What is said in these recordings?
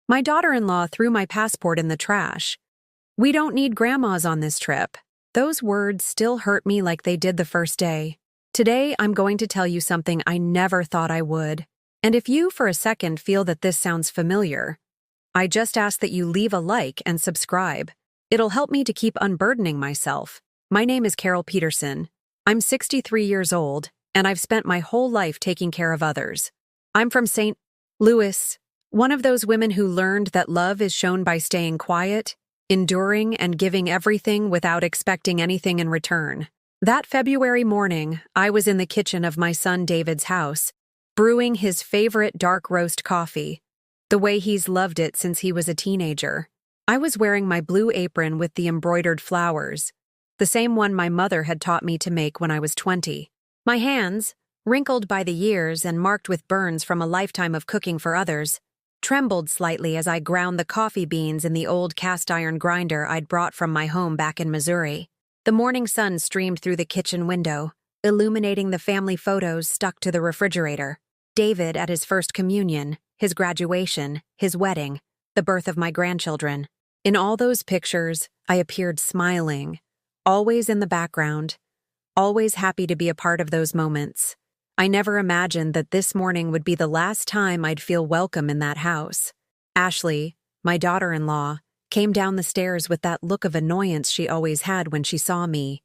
My daughter-in-law threw my passport in the trash. We don't need grandmas on this trip. Those words still hurt me like they did the first day. Today, I'm going to tell you something I never thought I would. And if you, for a second, feel that this sounds familiar, I just ask that you leave a like and subscribe. It'll help me to keep unburdening myself. My name is Carol Peterson. I'm 63 years old, and I've spent my whole life taking care of others. I'm from St. Louis, one of those women who learned that love is shown by staying quiet, enduring, and giving everything without expecting anything in return. That February morning, I was in the kitchen of my son David's house, brewing his favorite dark roast coffee, the way he's loved it since he was a teenager. I was wearing my blue apron with the embroidered flowers, the same one my mother had taught me to make when I was 20. My hands, wrinkled by the years and marked with burns from a lifetime of cooking for others, trembled slightly as I ground the coffee beans in the old cast-iron grinder I'd brought from my home back in Missouri. The morning sun streamed through the kitchen window, illuminating the family photos stuck to the refrigerator. David at his first communion, his graduation, his wedding, the birth of my grandchildren. In all those pictures, I appeared smiling, always in the background, always happy to be a part of those moments. I never imagined that this morning would be the last time I'd feel welcome in that house. Ashley, my daughter-in-law, came down the stairs with that look of annoyance she always had when she saw me.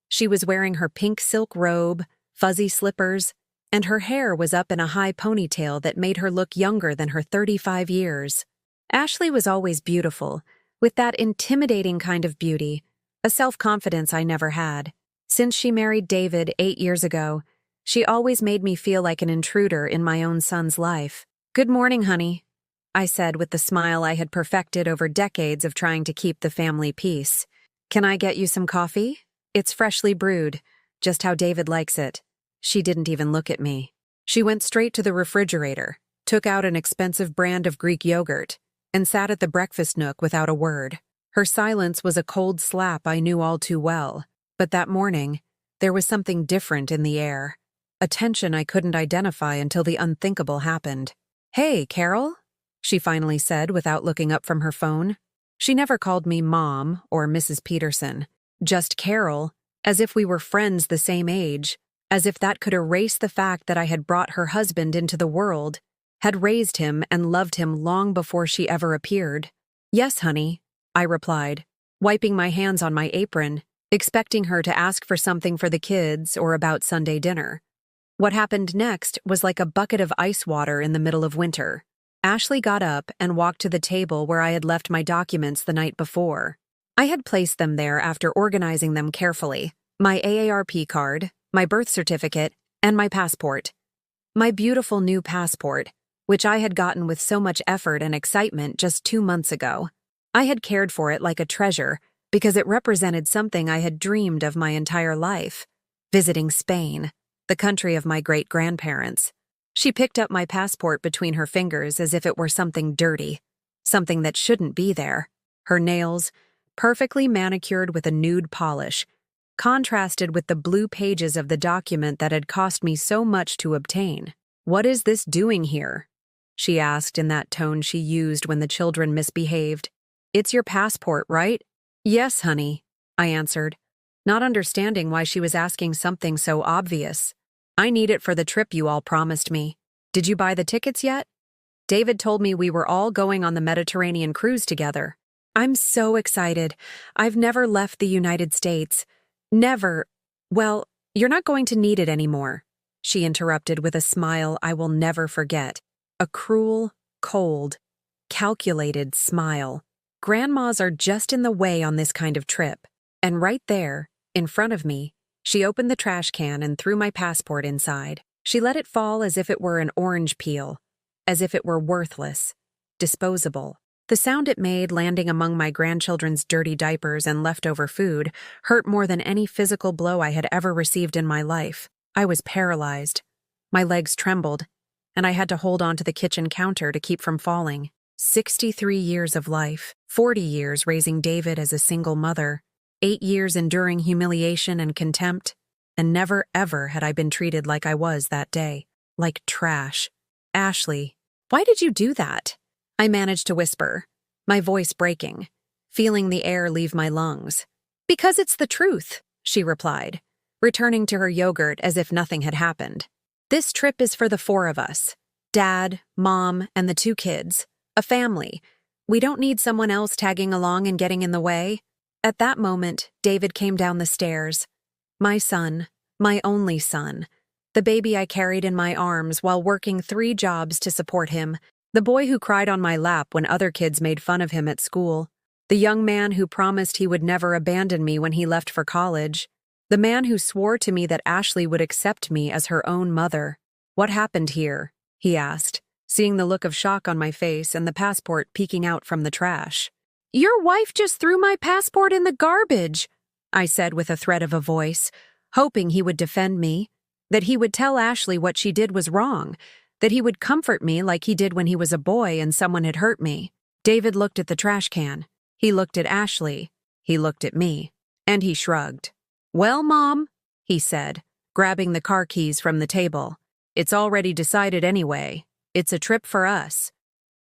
She was wearing her pink silk robe, fuzzy slippers, and her hair was up in a high ponytail that made her look younger than her 35 years. Ashley was always beautiful, with that intimidating kind of beauty, a self-confidence I never had. Since she married David 8 years ago, she always made me feel like an intruder in my own son's life. "Good morning, honey," I said with the smile I had perfected over decades of trying to keep the family peace. "Can I get you some coffee? It's freshly brewed, just how David likes it." She didn't even look at me. She went straight to the refrigerator, took out an expensive brand of Greek yogurt, and sat at the breakfast nook without a word. Her silence was a cold slap I knew all too well, but that morning, there was something different in the air, a tension I couldn't identify until the unthinkable happened. "Hey, Carol," she finally said without looking up from her phone. She never called me Mom or Mrs. Peterson, just Carol, as if we were friends the same age, as if that could erase the fact that I had brought her husband into the world, had raised him and loved him long before she ever appeared. "Yes, honey," I replied, wiping my hands on my apron, expecting her to ask for something for the kids or about Sunday dinner. What happened next was like a bucket of ice water in the middle of winter. Ashley got up and walked to the table where I had left my documents the night before. I had placed them there after organizing them carefully: my AARP card, my birth certificate, and my passport. My beautiful new passport, which I had gotten with so much effort and excitement just 2 months ago. I had cared for it like a treasure because it represented something I had dreamed of my entire life: visiting Spain, the country of my great-grandparents. She picked up my passport between her fingers as if it were something dirty, something that shouldn't be there. Her nails, perfectly manicured with a nude polish, contrasted with the blue pages of the document that had cost me so much to obtain. "What is this doing here?" she asked in that tone she used when the children misbehaved. "It's your passport, right?" "Yes, honey," I answered, not understanding why she was asking something so obvious. "I need it for the trip you all promised me. Did you buy the tickets yet? David told me we were all going on the Mediterranean cruise together." "I'm so excited. I've never left the United States. Never. Well, you're not going to need it anymore," she interrupted with a smile I will never forget. A cruel, cold, calculated smile. Grandmas are just in the way on this kind of trip. And right there, in front of me, she opened the trash can and threw my passport inside. She let it fall as if it were an orange peel, as if it were worthless, disposable. The sound it made landing among my grandchildren's dirty diapers and leftover food hurt more than any physical blow I had ever received in my life. I was paralyzed. My legs trembled, and I had to hold onto the kitchen counter to keep from falling. 63 years of life, 40 years raising David as a single mother, 8 years enduring humiliation and contempt, and never ever had I been treated like I was that day, like trash. "Ashley, why did you do that?" I managed to whisper, my voice breaking, feeling the air leave my lungs. Because it's the truth, she replied, returning to her yogurt as if nothing had happened. This trip is for the four of us. Dad, Mom, and the two kids. A family. We don't need someone else tagging along and getting in the way. At that moment, David came down the stairs. My son, my only son. The baby I carried in my arms while working 3 jobs to support him. The boy who cried on my lap when other kids made fun of him at school. The young man who promised he would never abandon me when he left for college. The man who swore to me that Ashley would accept me as her own mother. What happened here? He asked, seeing the look of shock on my face and the passport peeking out from the trash. Your wife just threw my passport in the garbage, I said with a threat of a voice, hoping he would defend me, that he would tell Ashley what she did was wrong, that he would comfort me like he did when he was a boy and someone had hurt me. David looked at the trash can. He looked at Ashley. He looked at me. And he shrugged. Well, Mom, he said, grabbing the car keys from the table. It's already decided anyway. It's a trip for us.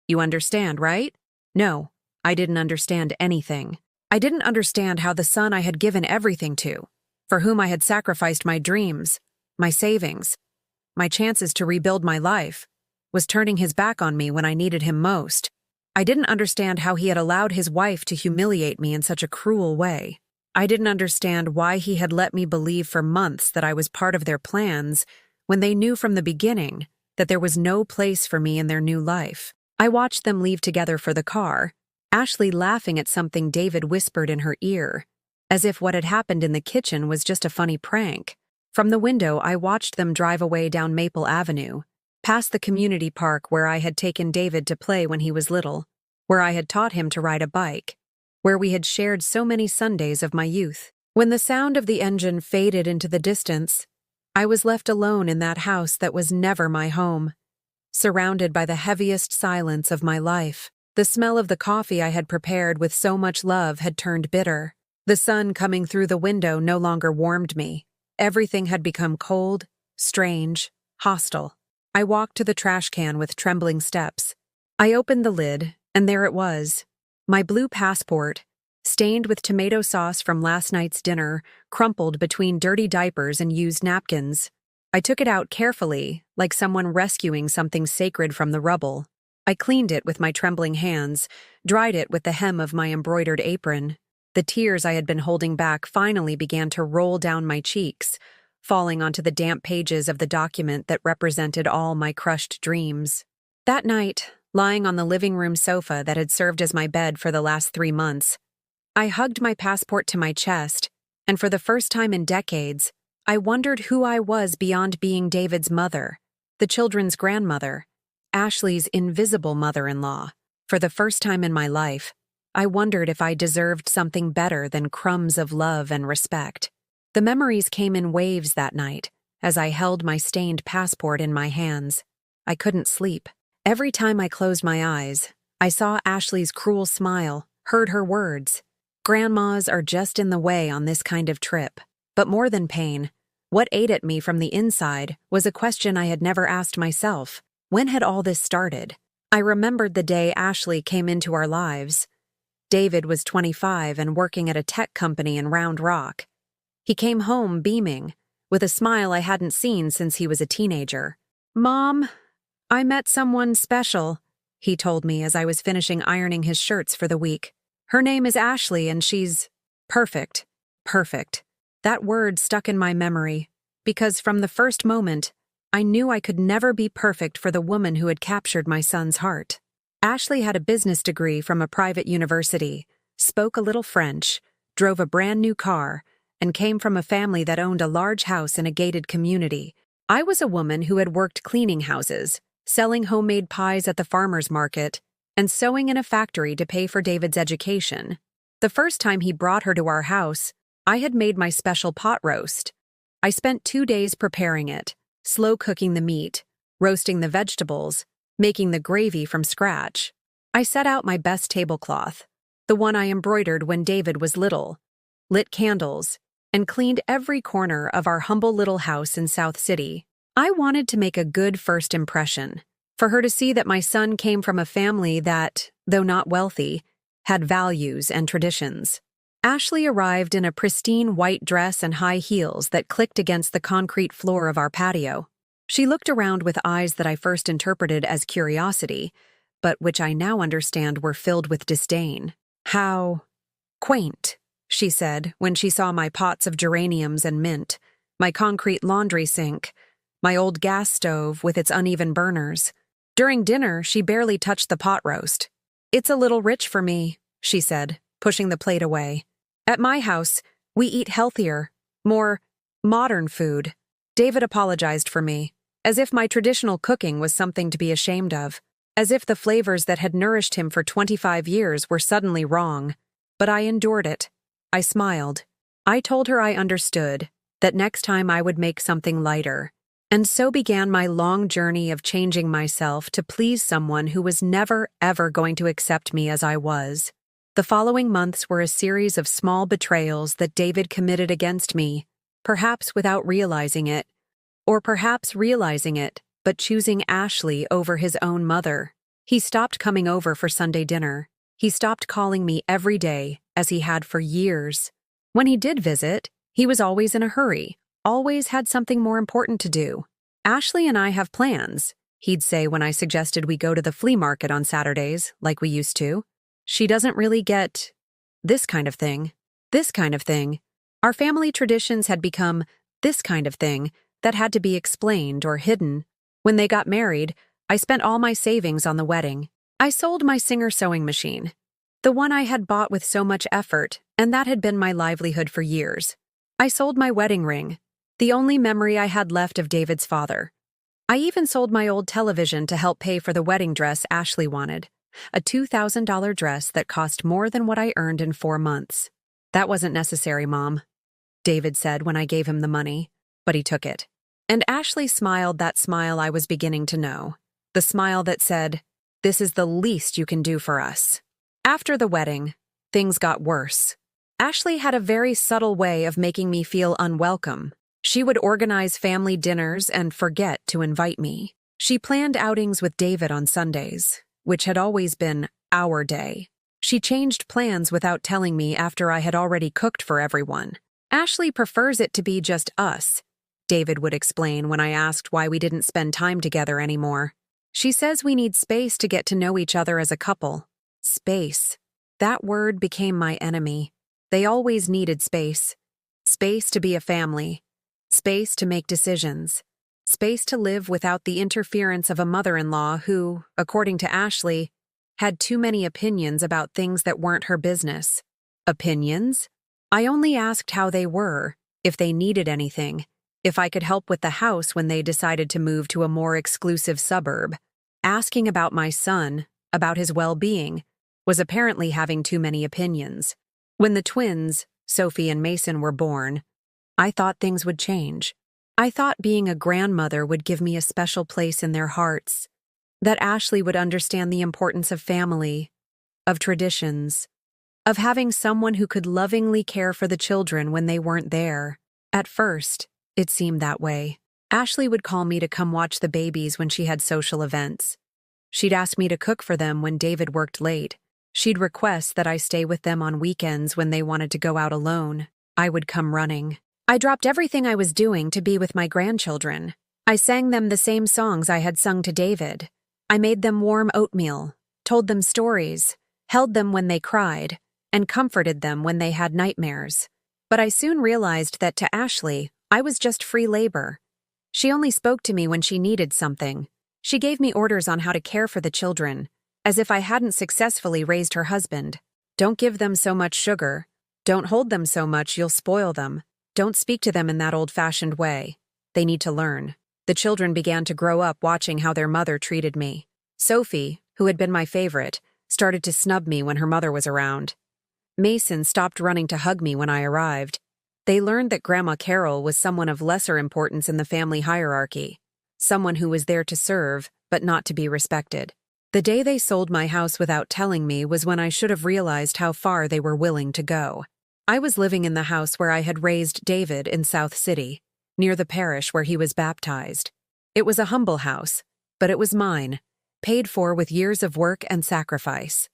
You understand, right? No, I didn't understand anything. I didn't understand how the son I had given everything to, for whom I had sacrificed my dreams, my savings, my chances to rebuild my life, was turning his back on me when I needed him most. I didn't understand how he had allowed his wife to humiliate me in such a cruel way. I didn't understand why he had let me believe for months that I was part of their plans when they knew from the beginning that there was no place for me in their new life. I watched them leave together for the car, Ashley laughing at something David whispered in her ear, as if what had happened in the kitchen was just a funny prank. From the window, I watched them drive away down Maple Avenue, past the community park where I had taken David to play when he was little, where I had taught him to ride a bike, where we had shared so many Sundays of my youth. When the sound of the engine faded into the distance, I was left alone in that house that was never my home, surrounded by the heaviest silence of my life. The smell of the coffee I had prepared with so much love had turned bitter. The sun coming through the window no longer warmed me. Everything had become cold, strange, hostile. I walked to the trash can with trembling steps. I opened the lid, and there it was, my blue passport, stained with tomato sauce from last night's dinner, crumpled between dirty diapers and used napkins. I took it out carefully, like someone rescuing something sacred from the rubble. I cleaned it with my trembling hands, dried it with the hem of my embroidered apron. The tears I had been holding back finally began to roll down my cheeks, falling onto the damp pages of the document that represented all my crushed dreams. That night, lying on the living room sofa that had served as my bed for the last 3 months, I hugged my passport to my chest, and for the first time in decades, I wondered who I was beyond being David's mother, the children's grandmother, Ashley's invisible mother-in-law. For the first time in my life, I wondered if I deserved something better than crumbs of love and respect. The memories came in waves that night, as I held my stained passport in my hands. I couldn't sleep. Every time I closed my eyes, I saw Ashley's cruel smile, heard her words. Grandmas are just in the way on this kind of trip. But more than pain, what ate at me from the inside was a question I had never asked myself. When had all this started? I remembered the day Ashley came into our lives. David was 25 and working at a tech company in Round Rock. He came home beaming, with a smile I hadn't seen since he was a teenager. "Mom, I met someone special," he told me as I was finishing ironing his shirts for the week. "Her name is Ashley and she's perfect." Perfect. That word stuck in my memory, because from the first moment, I knew I could never be perfect for the woman who had captured my son's heart. Ashley had a business degree from a private university, spoke a little French, drove a brand new car, and came from a family that owned a large house in a gated community. I was a woman who had worked cleaning houses, selling homemade pies at the farmer's market, and sewing in a factory to pay for David's education. The first time he brought her to our house, I had made my special pot roast. I spent 2 days preparing it, slow cooking the meat, roasting the vegetables, making the gravy from scratch. I set out my best tablecloth, the one I embroidered when David was little, lit candles, and cleaned every corner of our humble little house in South City. I wanted to make a good first impression, For her to see that my son came from a family that, though not wealthy, had values and traditions. Ashley arrived in a pristine white dress and high heels that clicked against the concrete floor of our patio. She looked around with eyes that I first interpreted as curiosity, but which I now understand were filled with disdain. "How quaint," she said when she saw my pots of geraniums and mint, my concrete laundry sink, my old gas stove with its uneven burners. During dinner, she barely touched the pot roast. "It's a little rich for me," she said, pushing the plate away. "At my house, we eat healthier, more modern food." David apologized for me, as if my traditional cooking was something to be ashamed of, as if the flavors that had nourished him for 25 years were suddenly wrong. But I endured it. I smiled. I told her I understood, that next time I would make something lighter. And so began my long journey of changing myself to please someone who was never, ever going to accept me as I was. The following months were a series of small betrayals that David committed against me, perhaps without realizing it, or perhaps realizing it, but choosing Ashley over his own mother. He stopped coming over for Sunday dinner. He stopped calling me every day, as he had for years. When he did visit, he was always in a hurry, always had something more important to do. "Ashley and I have plans," he'd say when I suggested we go to the flea market on Saturdays, like we used to. "She doesn't really get this kind of thing, this kind of thing." Our family traditions had become this kind of thing that had to be explained or hidden. When they got married, I spent all my savings on the wedding. I sold my Singer sewing machine, the one I had bought with so much effort, and that had been my livelihood for years. I sold my wedding ring, the only memory I had left of David's father. I even sold my old television to help pay for the wedding dress Ashley wanted, a $2,000 dress that cost more than what I earned in 4 months. "That wasn't necessary, Mom," David said when I gave him the money, but he took it. And Ashley smiled that smile I was beginning to know, the smile that said, "This is the least you can do for us." After the wedding, things got worse. Ashley had a very subtle way of making me feel unwelcome. She would organize family dinners and forget to invite me. She planned outings with David on Sundays, which had always been our day. She changed plans without telling me after I had already cooked for everyone. "Ashley prefers it to be just us," David would explain when I asked why we didn't spend time together anymore. "She says we need space to get to know each other as a couple." Space. That word became my enemy. They always needed space. Space to be a family. Space to make decisions. Space to live without the interference of a mother-in-law who, according to Ashley, had too many opinions about things that weren't her business. Opinions? I only asked how they were, if they needed anything, if I could help with the house when they decided to move to a more exclusive suburb. Asking about my son, about his well-being, was apparently having too many opinions. When the twins, Sophie and Mason, were born, I thought things would change. I thought being a grandmother would give me a special place in their hearts, that Ashley would understand the importance of family, of traditions, of having someone who could lovingly care for the children when they weren't there. At first, it seemed that way. Ashley would call me to come watch the babies when she had social events. She'd ask me to cook for them when David worked late. She'd request that I stay with them on weekends when they wanted to go out alone. I would come running. I dropped everything I was doing to be with my grandchildren. I sang them the same songs I had sung to David. I made them warm oatmeal, told them stories, held them when they cried, and comforted them when they had nightmares. But I soon realized that to Ashley, I was just free labor. She only spoke to me when she needed something. She gave me orders on how to care for the children, as if I hadn't successfully raised her husband. "Don't give them so much sugar. Don't hold them so much, you'll spoil them. Don't speak to them in that old-fashioned way. They need to learn." The children began to grow up watching how their mother treated me. Sophie, who had been my favorite, started to snub me when her mother was around. Mason stopped running to hug me when I arrived. They learned that Grandma Carol was someone of lesser importance in the family hierarchy, someone who was there to serve, but not to be respected. The day they sold my house without telling me was when I should have realized how far they were willing to go. I was living in the house where I had raised David in South City, near the parish where he was baptized. It was a humble house, but it was mine, paid for with years of work and sacrifice.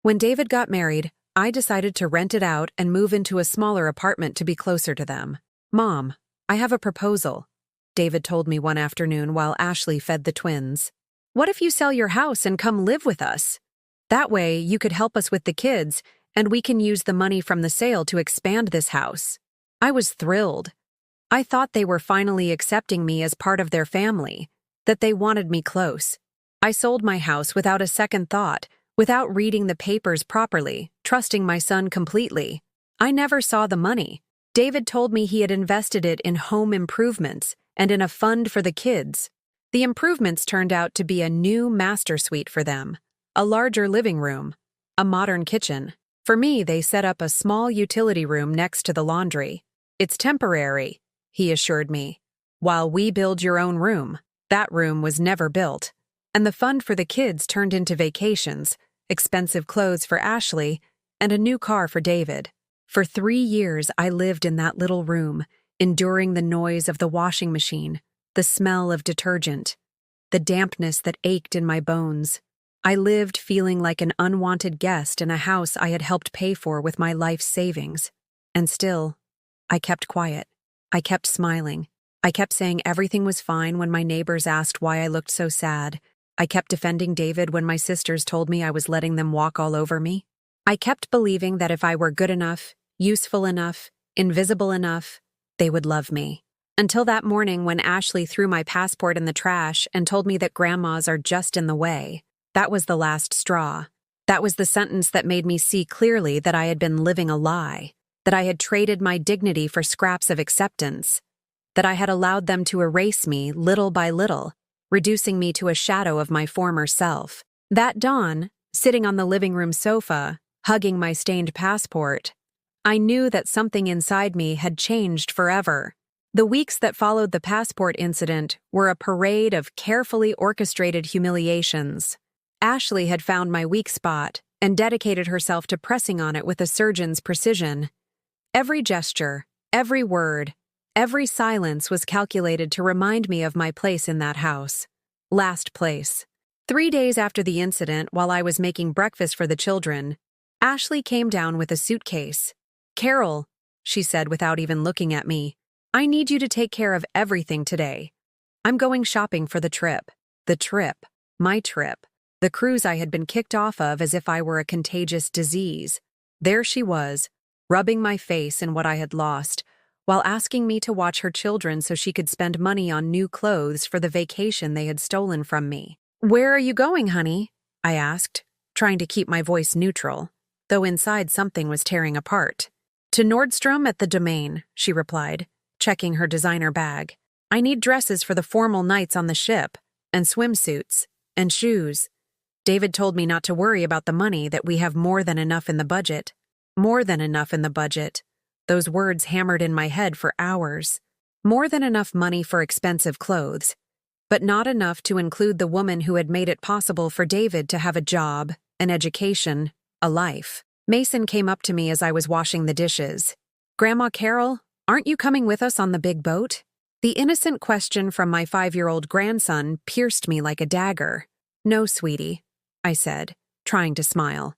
When David got married, I decided to rent it out and move into a smaller apartment to be closer to them. "Mom, I have a proposal," David told me one afternoon while Ashley fed the twins. "What if you sell your house and come live with us? That way, you could help us with the kids, and we can use the money from the sale to expand this house." I was thrilled. I thought they were finally accepting me as part of their family, that they wanted me close. I sold my house without a second thought, without reading the papers properly, trusting my son completely. I never saw the money. David told me he had invested it in home improvements and in a fund for the kids. The improvements turned out to be a new master suite for them, a larger living room, a modern kitchen. For me, they set up a small utility room next to the laundry. "It's temporary," he assured me, "while we build your own room." That room was never built, and the fund for the kids turned into vacations, expensive clothes for Ashley, and a new car for David. For 3 years, I lived in that little room, enduring the noise of the washing machine, the smell of detergent, the dampness that ached in my bones. I lived feeling like an unwanted guest in a house I had helped pay for with my life's savings. And still, I kept quiet. I kept smiling. I kept saying everything was fine when my neighbors asked why I looked so sad. I kept defending David when my sisters told me I was letting them walk all over me. I kept believing that if I were good enough, useful enough, invisible enough, they would love me. Until that morning when Ashley threw my passport in the trash and told me that grandmas are just in the way. That was the last straw. That was the sentence that made me see clearly that I had been living a lie, that I had traded my dignity for scraps of acceptance, that I had allowed them to erase me little by little, reducing me to a shadow of my former self. That dawn, sitting on the living room sofa, hugging my stained passport, I knew that something inside me had changed forever. The weeks that followed the passport incident were a parade of carefully orchestrated humiliations. Ashley had found my weak spot and dedicated herself to pressing on it with a surgeon's precision. Every gesture, every word, every silence was calculated to remind me of my place in that house. Last place. 3 days after the incident, while I was making breakfast for the children, Ashley came down with a suitcase. "Carol," she said without even looking at me, "I need you to take care of everything today. I'm going shopping for the trip." The trip. My trip. The cruise I had been kicked off of as if I were a contagious disease. There she was, rubbing my face in what I had lost, while asking me to watch her children so she could spend money on new clothes for the vacation they had stolen from me. "Where are you going, honey?" I asked, trying to keep my voice neutral, though inside something was tearing apart. "To Nordstrom at the Domain," she replied, checking her designer bag. "I need dresses for the formal nights on the ship, and swimsuits, and shoes. David told me not to worry about the money, that we have more than enough in the budget." More than enough in the budget. Those words hammered in my head for hours. More than enough money for expensive clothes, but not enough to include the woman who had made it possible for David to have a job, an education, a life. Mason came up to me as I was washing the dishes. "Grandma Carol, aren't you coming with us on the big boat?" The innocent question from my 5-year-old grandson pierced me like a dagger. "No, sweetie," I said, trying to smile.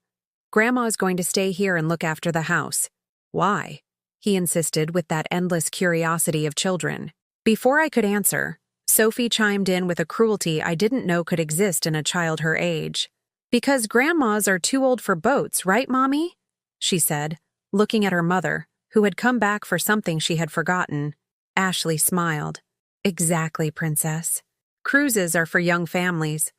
"Grandma is going to stay here and look after the house." "Why?" he insisted with that endless curiosity of children. Before I could answer, Sophie chimed in with a cruelty I didn't know could exist in a child her age. "Because grandmas are too old for boats, right, Mommy?" she said, looking at her mother, who had come back for something she had forgotten. Ashley smiled. "Exactly, Princess. Cruises are for young families.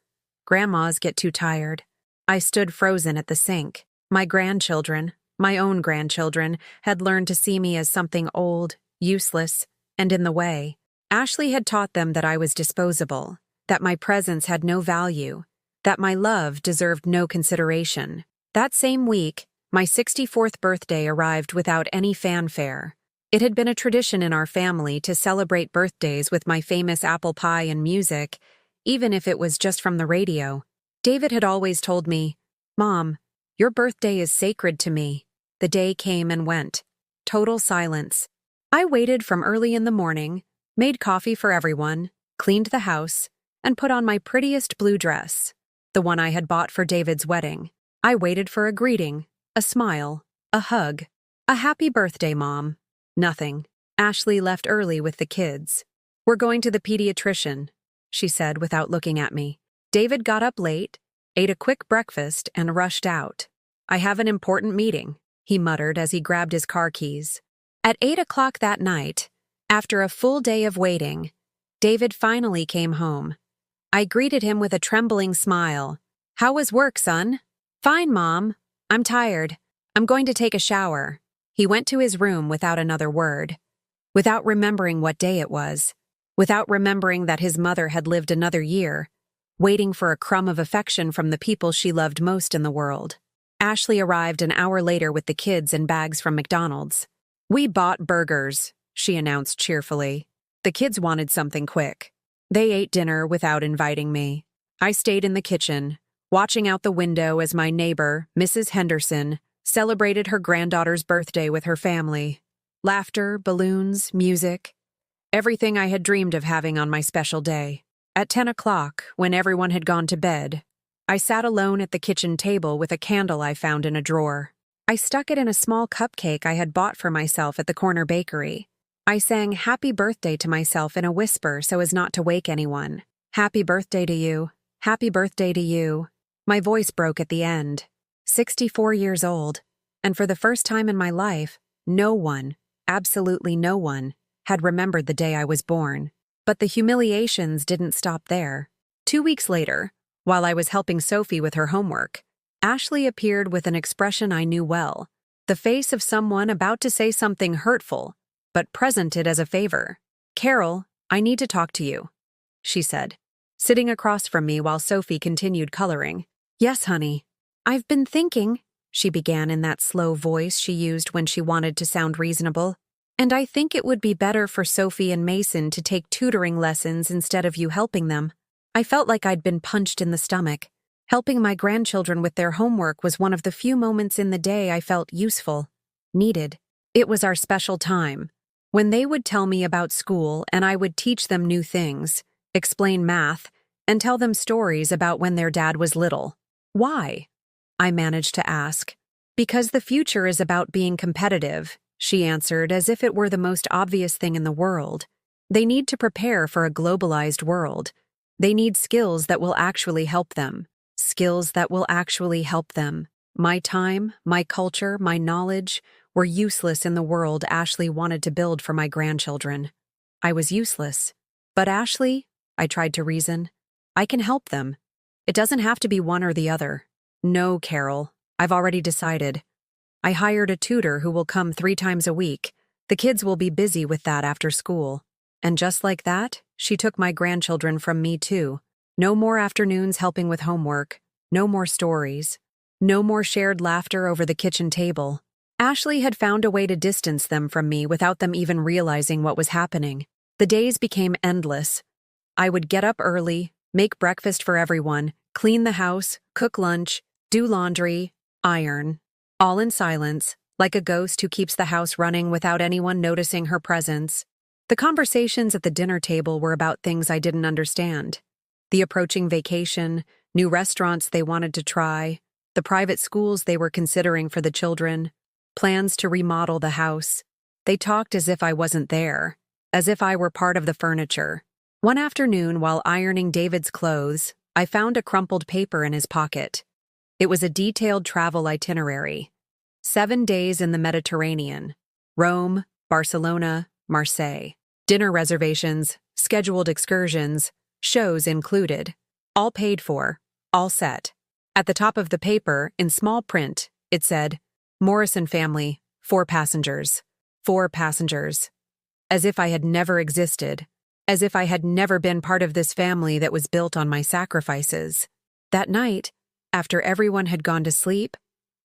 Grandmas get too tired." I stood frozen at the sink. My grandchildren, my own grandchildren, had learned to see me as something old, useless, and in the way. Ashley had taught them that I was disposable, that my presence had no value, that my love deserved no consideration. That same week, my 64th birthday arrived without any fanfare. It had been a tradition in our family to celebrate birthdays with my famous apple pie and music, even if it was just from the radio. David had always told me, "Mom, your birthday is sacred to me." The day came and went. Total silence. I waited from early in the morning, made coffee for everyone, cleaned the house, and put on my prettiest blue dress. the one I had bought for David's wedding. I waited for a greeting, a smile, a hug, a happy birthday, Mom. Nothing. Ashley left early with the kids. We're going to the pediatrician, she said without looking at me. David got up late, ate a quick breakfast, and rushed out. I have an important meeting, he muttered as he grabbed his car keys. At 8 o'clock that night, after a full day of waiting, David finally came home. I greeted him with a trembling smile. How was work, son? Fine, Mom. I'm tired. I'm going to take a shower. He went to his room without another word. Without remembering what day it was. Without remembering that his mother had lived another year, waiting for a crumb of affection from the people she loved most in the world. Ashley arrived an hour later with the kids and bags from McDonald's. We bought burgers, she announced cheerfully. The kids wanted something quick. They ate dinner without inviting me. I stayed in the kitchen, watching out the window as my neighbor, Mrs. Henderson, celebrated her granddaughter's birthday with her family. Laughter, balloons, music, everything I had dreamed of having on my special day. At 10 o'clock, when everyone had gone to bed, I sat alone at the kitchen table with a candle I found in a drawer. I stuck it in a small cupcake I had bought for myself at the corner bakery. I sang happy birthday to myself in a whisper so as not to wake anyone. Happy birthday to you. Happy birthday to you. My voice broke at the end. 64 years old, and for the first time in my life, no one, absolutely no one, had remembered the day I was born. But the humiliations didn't stop there. 2 weeks later, while I was helping Sophie with her homework, Ashley appeared with an expression I knew well, the face of someone about to say something hurtful, but presented as a favor. Carol, I need to talk to you, she said, sitting across from me while Sophie continued coloring. Yes, honey. I've been thinking, she began in that slow voice she used when she wanted to sound reasonable, and I think it would be better for Sophie and Mason to take tutoring lessons instead of you helping them. I felt like I'd been punched in the stomach. Helping my grandchildren with their homework was one of the few moments in the day I felt useful, needed. It was our special time, when they would tell me about school and I would teach them new things, explain math, and tell them stories about when their dad was little. Why? I managed to ask. Because the future is about being competitive, she answered as if it were the most obvious thing in the world. They need to prepare for a globalized world. They need skills that will actually help them. Skills that will actually help them. My time, my culture, my knowledge were useless in the world Ashley wanted to build for my grandchildren. I was useless. But Ashley, I tried to reason, I can help them. It doesn't have to be one or the other. No, Carol, I've already decided. I hired a tutor who will come 3 times a week. The kids will be busy with that after school. And just like that, she took my grandchildren from me too. No more afternoons helping with homework. No more stories. No more shared laughter over the kitchen table. Ashley had found a way to distance them from me without them even realizing what was happening. The days became endless. I would get up early, make breakfast for everyone, clean the house, cook lunch, do laundry, iron. All in silence, like a ghost who keeps the house running without anyone noticing her presence. The conversations at the dinner table were about things I didn't understand. The approaching vacation, new restaurants they wanted to try, the private schools they were considering for the children, plans to remodel the house. They talked as if I wasn't there, as if I were part of the furniture. One afternoon, while ironing David's clothes, I found a crumpled paper in his pocket. It was a detailed travel itinerary. 7 days in the Mediterranean. Rome, Barcelona, Marseille. Dinner reservations, scheduled excursions, shows included. All paid for, all set. At the top of the paper, in small print, it said, Morrison family, 4 passengers. 4 passengers. As if I had never existed. As if I had never been part of this family that was built on my sacrifices. That night, after everyone had gone to sleep,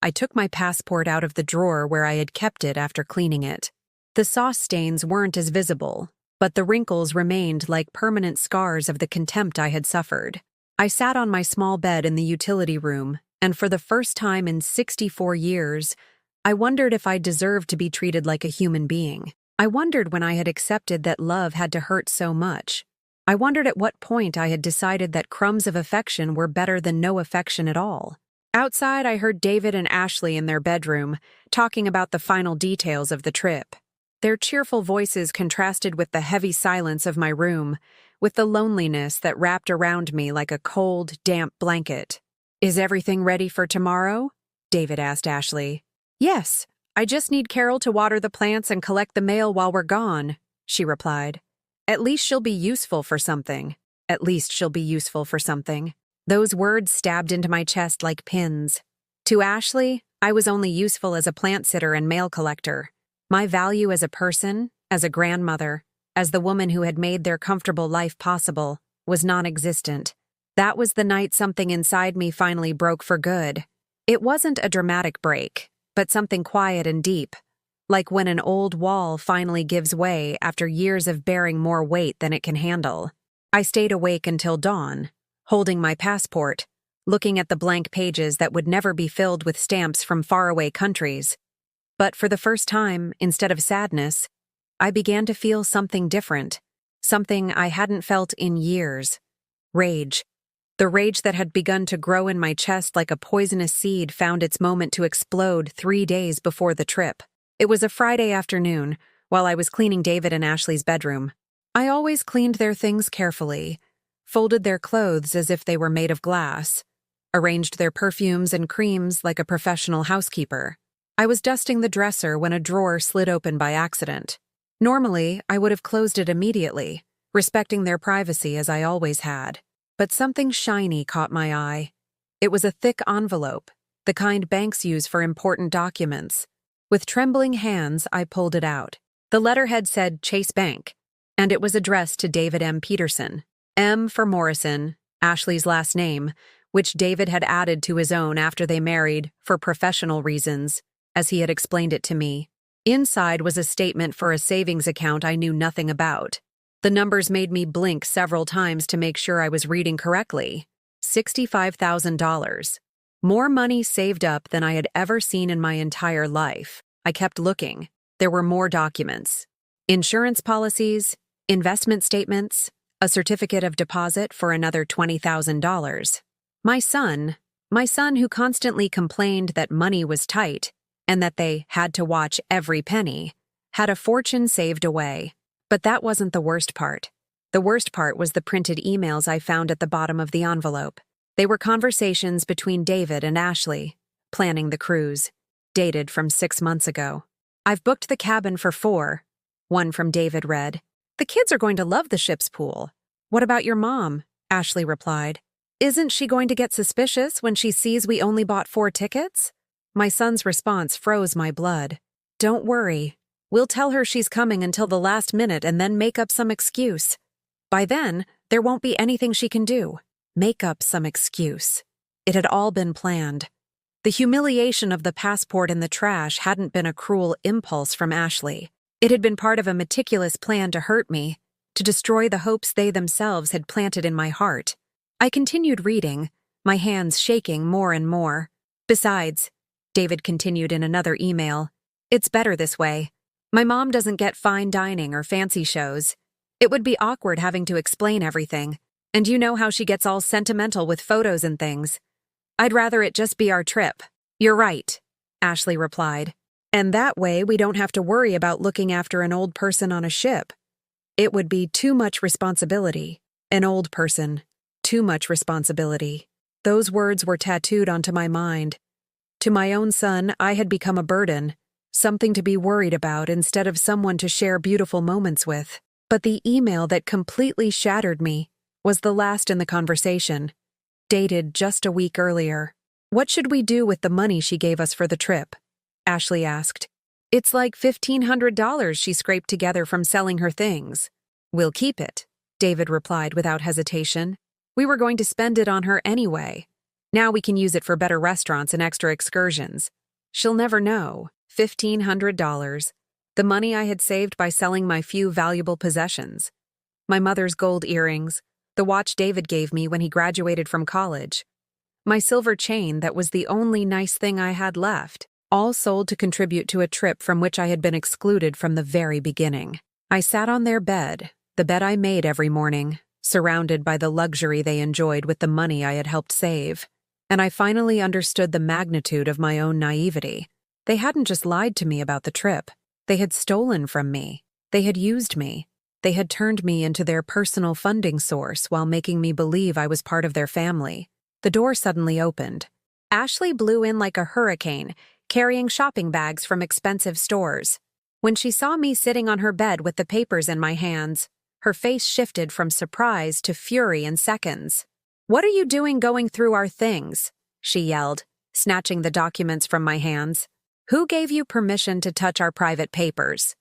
I took my passport out of the drawer where I had kept it after cleaning it. The sauce stains weren't as visible, but the wrinkles remained like permanent scars of the contempt I had suffered. I sat on my small bed in the utility room, and for the first time in 64 years, I wondered if I deserved to be treated like a human being. I wondered when I had accepted that love had to hurt so much. I wondered at what point I had decided that crumbs of affection were better than no affection at all. Outside, I heard David and Ashley in their bedroom, talking about the final details of the trip. Their cheerful voices contrasted with the heavy silence of my room, with the loneliness that wrapped around me like a cold, damp blanket. "Is everything ready for tomorrow?" David asked Ashley. "Yes, I just need Carol to water the plants and collect the mail while we're gone," she replied. "At least she'll be useful for something. At least she'll be useful for something." Those words stabbed into my chest like pins. To Ashley, I was only useful as a plant sitter and mail collector. My value as a person, as a grandmother, as the woman who had made their comfortable life possible, was non-existent. That was the night something inside me finally broke for good. It wasn't a dramatic break, but something quiet and deep, like when an old wall finally gives way after years of bearing more weight than it can handle. I stayed awake until dawn, holding my passport, looking at the blank pages that would never be filled with stamps from faraway countries. But for the first time, instead of sadness, I began to feel something different, something I hadn't felt in years. Rage. The rage that had begun to grow in my chest like a poisonous seed found its moment to explode 3 days before the trip. It was a Friday afternoon, while I was cleaning David and Ashley's bedroom. I always cleaned their things carefully, folded their clothes as if they were made of glass, arranged their perfumes and creams like a professional housekeeper. I was dusting the dresser when a drawer slid open by accident. Normally, I would have closed it immediately, respecting their privacy as I always had. But something shiny caught my eye. It was a thick envelope, the kind banks use for important documents. With trembling hands, I pulled it out. The letterhead said Chase Bank, and it was addressed to David M. Peterson. M for Morrison, Ashley's last name, which David had added to his own after they married for professional reasons, as he had explained it to me. Inside was a statement for a savings account I knew nothing about. The numbers made me blink several times to make sure I was reading correctly. $65,000. More money saved up than I had ever seen in my entire life. I kept looking. There were more documents. Insurance policies, investment statements, a certificate of deposit for another $20,000. My son who constantly complained that money was tight and that they had to watch every penny, had a fortune saved away. But that wasn't the worst part. The worst part was the printed emails I found at the bottom of the envelope. They were conversations between David and Ashley, planning the cruise, dated from 6 months ago. "I've booked the cabin for 4, one from David read. "The kids are going to love the ship's pool." "What about your mom?" Ashley replied. "Isn't she going to get suspicious when she sees we only bought 4 tickets?" My son's response froze my blood. "Don't worry. We'll tell her she's coming until the last minute and then make up some excuse. By then, there won't be anything she can do." Make up some excuse. It had all been planned. The humiliation of the passport in the trash hadn't been a cruel impulse from Ashley. It had been part of a meticulous plan to hurt me, to destroy the hopes they themselves had planted in my heart. I continued reading, my hands shaking more and more. "Besides," David continued in another email, "it's better this way. My mom doesn't get fine dining or fancy shows. It would be awkward having to explain everything. And you know how she gets all sentimental with photos and things. I'd rather it just be our trip." "You're right," Ashley replied. "And that way we don't have to worry about looking after an old person on a ship. It would be too much responsibility. An old person. Too much responsibility." Those words were tattooed onto my mind. To my own son, I had become a burden, something to be worried about instead of someone to share beautiful moments with. But the email that completely shattered me was the last in the conversation, dated just a week earlier. "What should we do with the money she gave us for the trip?" Ashley asked. "It's like $1,500 she scraped together from selling her things." "We'll keep it," David replied without hesitation. "We were going to spend it on her anyway. Now we can use it for better restaurants and extra excursions. She'll never know." $1,500. The money I had saved by selling my few valuable possessions. My mother's gold earrings, the watch David gave me when he graduated from college, my silver chain that was the only nice thing I had left, all sold to contribute to a trip from which I had been excluded from the very beginning. I sat on their bed, the bed I made every morning, surrounded by the luxury they enjoyed with the money I had helped save. And I finally understood the magnitude of my own naivety. They hadn't just lied to me about the trip. They had stolen from me. They had used me. They had turned me into their personal funding source while making me believe I was part of their family. The door suddenly opened. Ashley blew in like a hurricane, carrying shopping bags from expensive stores. When she saw me sitting on her bed with the papers in my hands, her face shifted from surprise to fury in seconds. "What are you doing going through our things?" she yelled, snatching the documents from my hands. "Who gave you permission to touch our private papers?"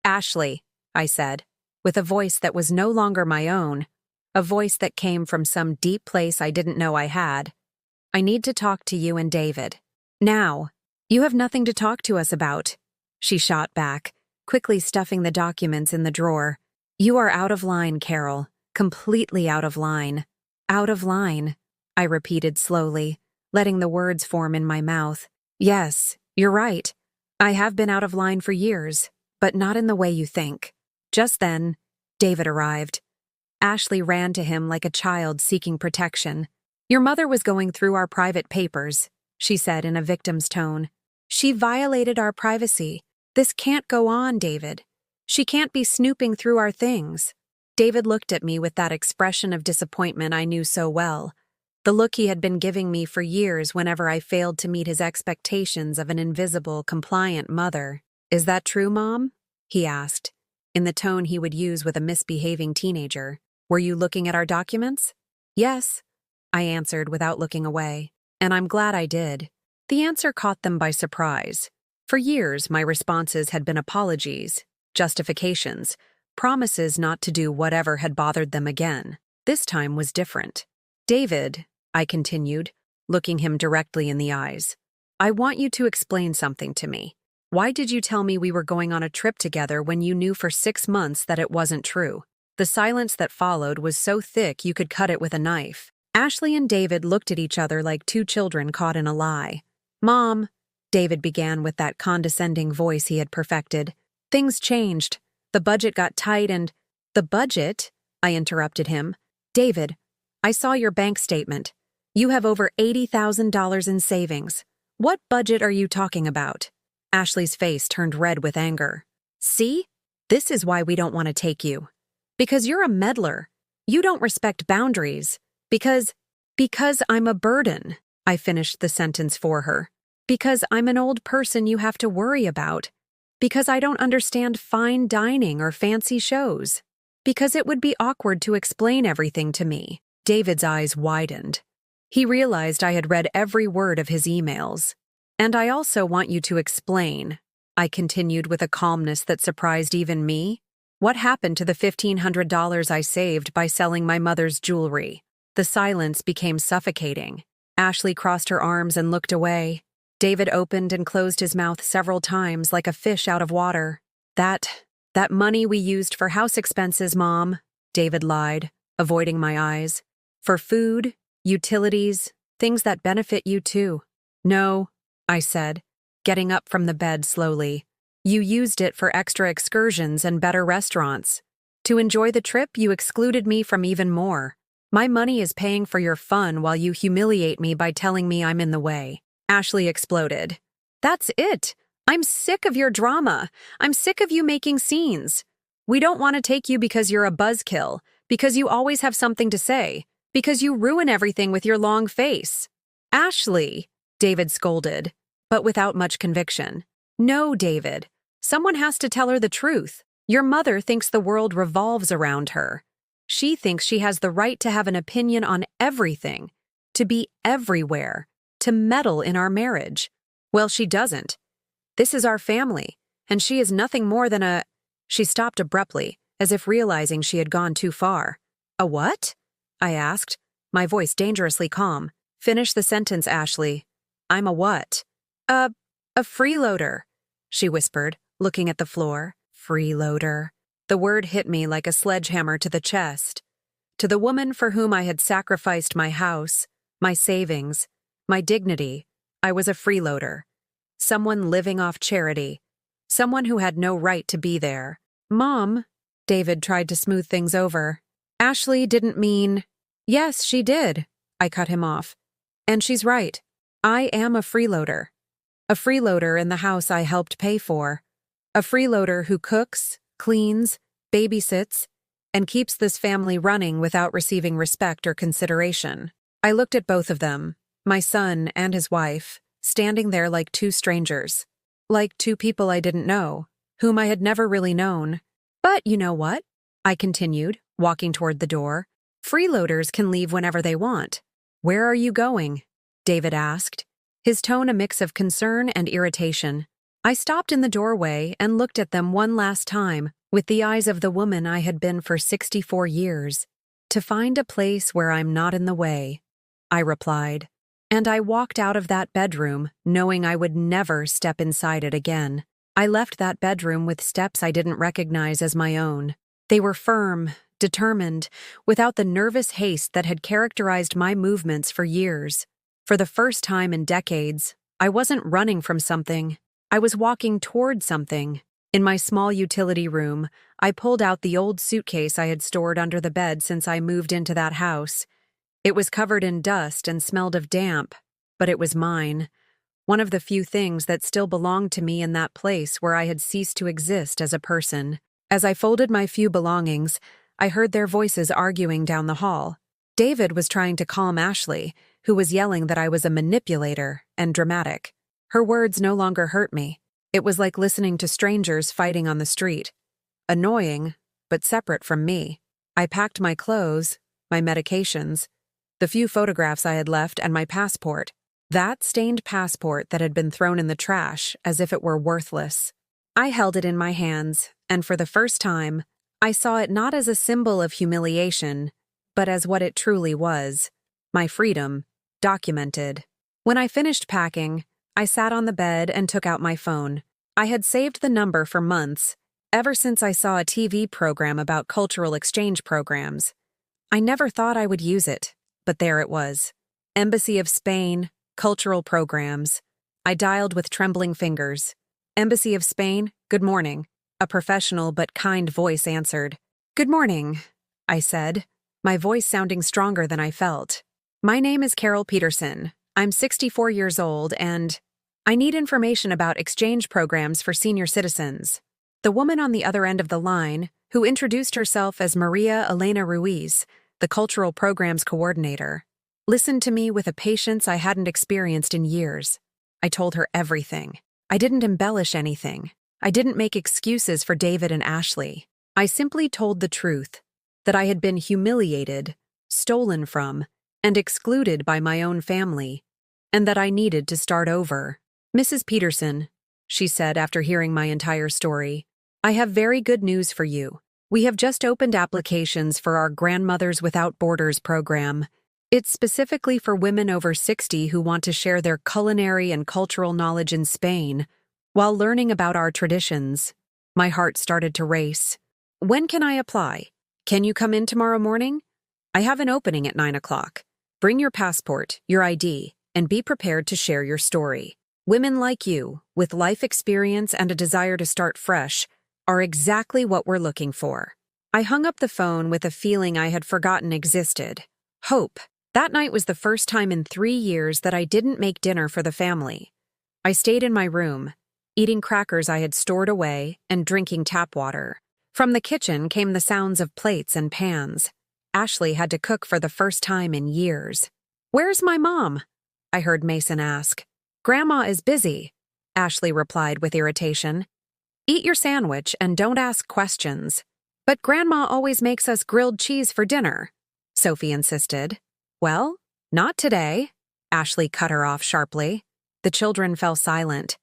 "Ashley," I said, with a voice that was no longer my own, a voice that came from some deep place I didn't know I had. "I need to talk to you and David. Now." "You have nothing to talk to us about," she shot back, quickly stuffing the documents in the drawer. "You are out of line, Carol. Completely out of line." "Out of line," I repeated slowly, letting the words form in my mouth. "Yes, you're right. I have been out of line for years, but not in the way you think." Just then, David arrived. Ashley ran to him like a child seeking protection. "Your mother was going through our private papers," she said in a victim's tone. "She violated our privacy. This can't go on, David. She can't be snooping through our things." David looked at me with that expression of disappointment I knew so well, the look he had been giving me for years whenever I failed to meet his expectations of an invisible, compliant mother. "Is that true, Mom?" he asked, in the tone he would use with a misbehaving teenager. "Were you looking at our documents?" "Yes," I answered without looking away, "and I'm glad I did." The answer caught them by surprise. For years, my responses had been apologies, justifications, promises not to do whatever had bothered them again. This time was different. "David," I continued, looking him directly in the eyes, "I want you to explain something to me. Why did you tell me we were going on a trip together when you knew for 6 months that it wasn't true?" The silence that followed was so thick you could cut it with a knife. Ashley and David looked at each other like two children caught in a lie. "Mom," David began with that condescending voice he had perfected, "things changed. The budget got tight and—" "The budget?" I interrupted him. "David, I saw your bank statement. You have over $80,000 in savings. What budget are you talking about?" Ashley's face turned red with anger. "See? This is why we don't want to take you. Because you're a meddler. You don't respect boundaries. Because I'm a burden." I finished the sentence for her. "Because I'm an old person you have to worry about. Because I don't understand fine dining or fancy shows. Because it would be awkward to explain everything to me." David's eyes widened. He realized I had read every word of his emails. "And I also want you to explain," I continued with a calmness that surprised even me. "What happened to the $1,500 I saved by selling my mother's jewelry?" The silence became suffocating. Ashley crossed her arms and looked away. David opened and closed his mouth several times like a fish out of water. That money we used for house expenses, Mom," David lied, avoiding my eyes. "For food, utilities, things that benefit you too." "No," I said, getting up from the bed slowly. "You used it for extra excursions and better restaurants. To enjoy the trip, you excluded me from even more. My money is paying for your fun while you humiliate me by telling me I'm in the way." Ashley exploded. "That's it. I'm sick of your drama. I'm sick of you making scenes. We don't want to take you because you're a buzzkill, because you always have something to say, because you ruin everything with your long face." "Ashley," David scolded, but without much conviction. "No, David. Someone has to tell her the truth. Your mother thinks the world revolves around her. She thinks she has the right to have an opinion on everything, to be everywhere, to meddle in our marriage. Well, she doesn't. This is our family, and she is nothing more than a—" She stopped abruptly, as if realizing she had gone too far. "A what?" I asked, my voice dangerously calm. "Finish the sentence, Ashley." "I'm a what?" A freeloader," she whispered, looking at the floor. Freeloader. The word hit me like a sledgehammer to the chest. To the woman for whom I had sacrificed my house, my savings, my dignity, I was a freeloader. Someone living off charity. Someone who had no right to be there. "Mom," David tried to smooth things over. Ashley didn't mean. Yes, she did. I cut him off. And she's right. I am a freeloader. A freeloader in the house I helped pay for. A freeloader who cooks, cleans, babysits, and keeps this family running without receiving respect or consideration. I looked at both of them, my son and his wife, standing there like two strangers. Like two people I didn't know, whom I had never really known. But you know what? I continued, walking toward the door. Freeloaders can leave whenever they want. Where are you going? David asked, his tone a mix of concern and irritation. I stopped in the doorway and looked at them one last time, with the eyes of the woman I had been for 64 years. To find a place where I'm not in the way, I replied. And I walked out of that bedroom, knowing I would never step inside it again. I left that bedroom with steps I didn't recognize as my own. They were firm, determined, without the nervous haste that had characterized my movements for years. For the first time in decades, I wasn't running from something. I was walking toward something. In my small utility room, I pulled out the old suitcase I had stored under the bed since I moved into that house. It was covered in dust and smelled of damp, but it was mine. One of the few things that still belonged to me in that place where I had ceased to exist as a person. As I folded my few belongings, I heard their voices arguing down the hall. David was trying to calm Ashley, who was yelling that I was a manipulator and dramatic. Her words no longer hurt me. It was like listening to strangers fighting on the street. Annoying, but separate from me. I packed my clothes, my medications, the few photographs I had left, and my passport. That stained passport that had been thrown in the trash as if it were worthless. I held it in my hands, and for the first time, I saw it not as a symbol of humiliation, but as what it truly was. My freedom, documented. When I finished packing, I sat on the bed and took out my phone. I had saved the number for months, ever since I saw a TV program about cultural exchange programs. I never thought I would use it, but there it was. Embassy of Spain, cultural programs. I dialed with trembling fingers. Embassy of Spain, good morning. A professional but kind voice answered. Good morning, I said, my voice sounding stronger than I felt. My name is Carol Peterson. I'm 64 years old and I need information about exchange programs for senior citizens. The woman on the other end of the line, who introduced herself as Maria Elena Ruiz, the cultural programs coordinator, listened to me with a patience I hadn't experienced in years. I told her everything. I didn't embellish anything. I didn't make excuses for David and Ashley. I simply told the truth, that I had been humiliated, stolen from, and excluded by my own family, and that I needed to start over. Mrs. Peterson, she said after hearing my entire story, I have very good news for you. We have just opened applications for our Grandmothers Without Borders program. It's specifically for women over 60 who want to share their culinary and cultural knowledge in Spain while learning about our traditions. My heart started to race. When can I apply? Can you come in tomorrow morning? I have an opening at 9 o'clock. Bring your passport, your ID, and be prepared to share your story. Women like you, with life experience and a desire to start fresh, are exactly what we're looking for. I hung up the phone with a feeling I had forgotten existed. Hope. That night was the first time in 3 years that I didn't make dinner for the family. I stayed in my room, eating crackers I had stored away and drinking tap water. From the kitchen came the sounds of plates and pans. Ashley had to cook for the first time in years. Where's my mom? I heard Mason ask. Grandma is busy, Ashley replied with irritation. Eat your sandwich and don't ask questions. But Grandma always makes us grilled cheese for dinner, Sophie insisted. Well, not today, Ashley cut her off sharply. The children fell silent.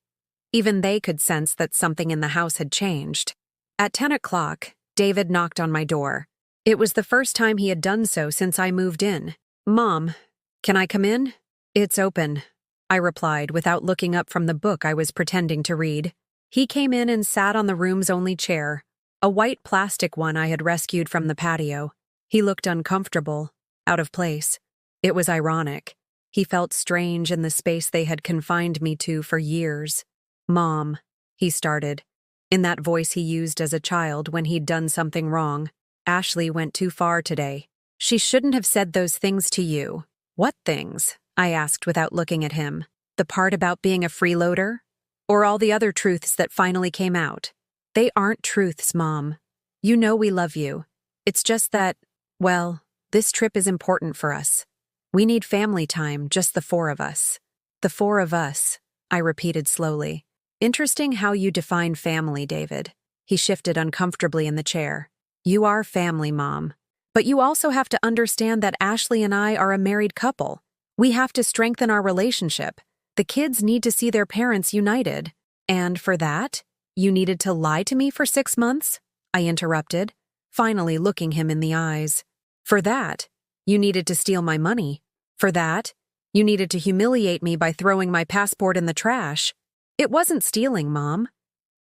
Even they could sense that something in the house had changed. At 10 o'clock, David knocked on my door. It was the first time he had done so since I moved in. Mom, can I come in? It's open, I replied without looking up from the book I was pretending to read. He came in and sat on the room's only chair, a white plastic one I had rescued from the patio. He looked uncomfortable, out of place. It was ironic. He felt strange in the space they had confined me to for years. Mom, he started, in that voice he used as a child when he'd done something wrong. Ashley went too far today. She shouldn't have said those things to you. What things? I asked without looking at him. The part about being a freeloader? Or all the other truths that finally came out? They aren't truths, Mom. You know we love you. It's just that, well, this trip is important for us. We need family time, just the four of us. The four of us, I repeated slowly. Interesting how you define family, David. He shifted uncomfortably in the chair. You are family, Mom. But you also have to understand that Ashley and I are a married couple. We have to strengthen our relationship. The kids need to see their parents united. And for that, you needed to lie to me for 6 months? I interrupted, finally looking him in the eyes. For that, you needed to steal my money. For that, you needed to humiliate me by throwing my passport in the trash. It wasn't stealing, Mom.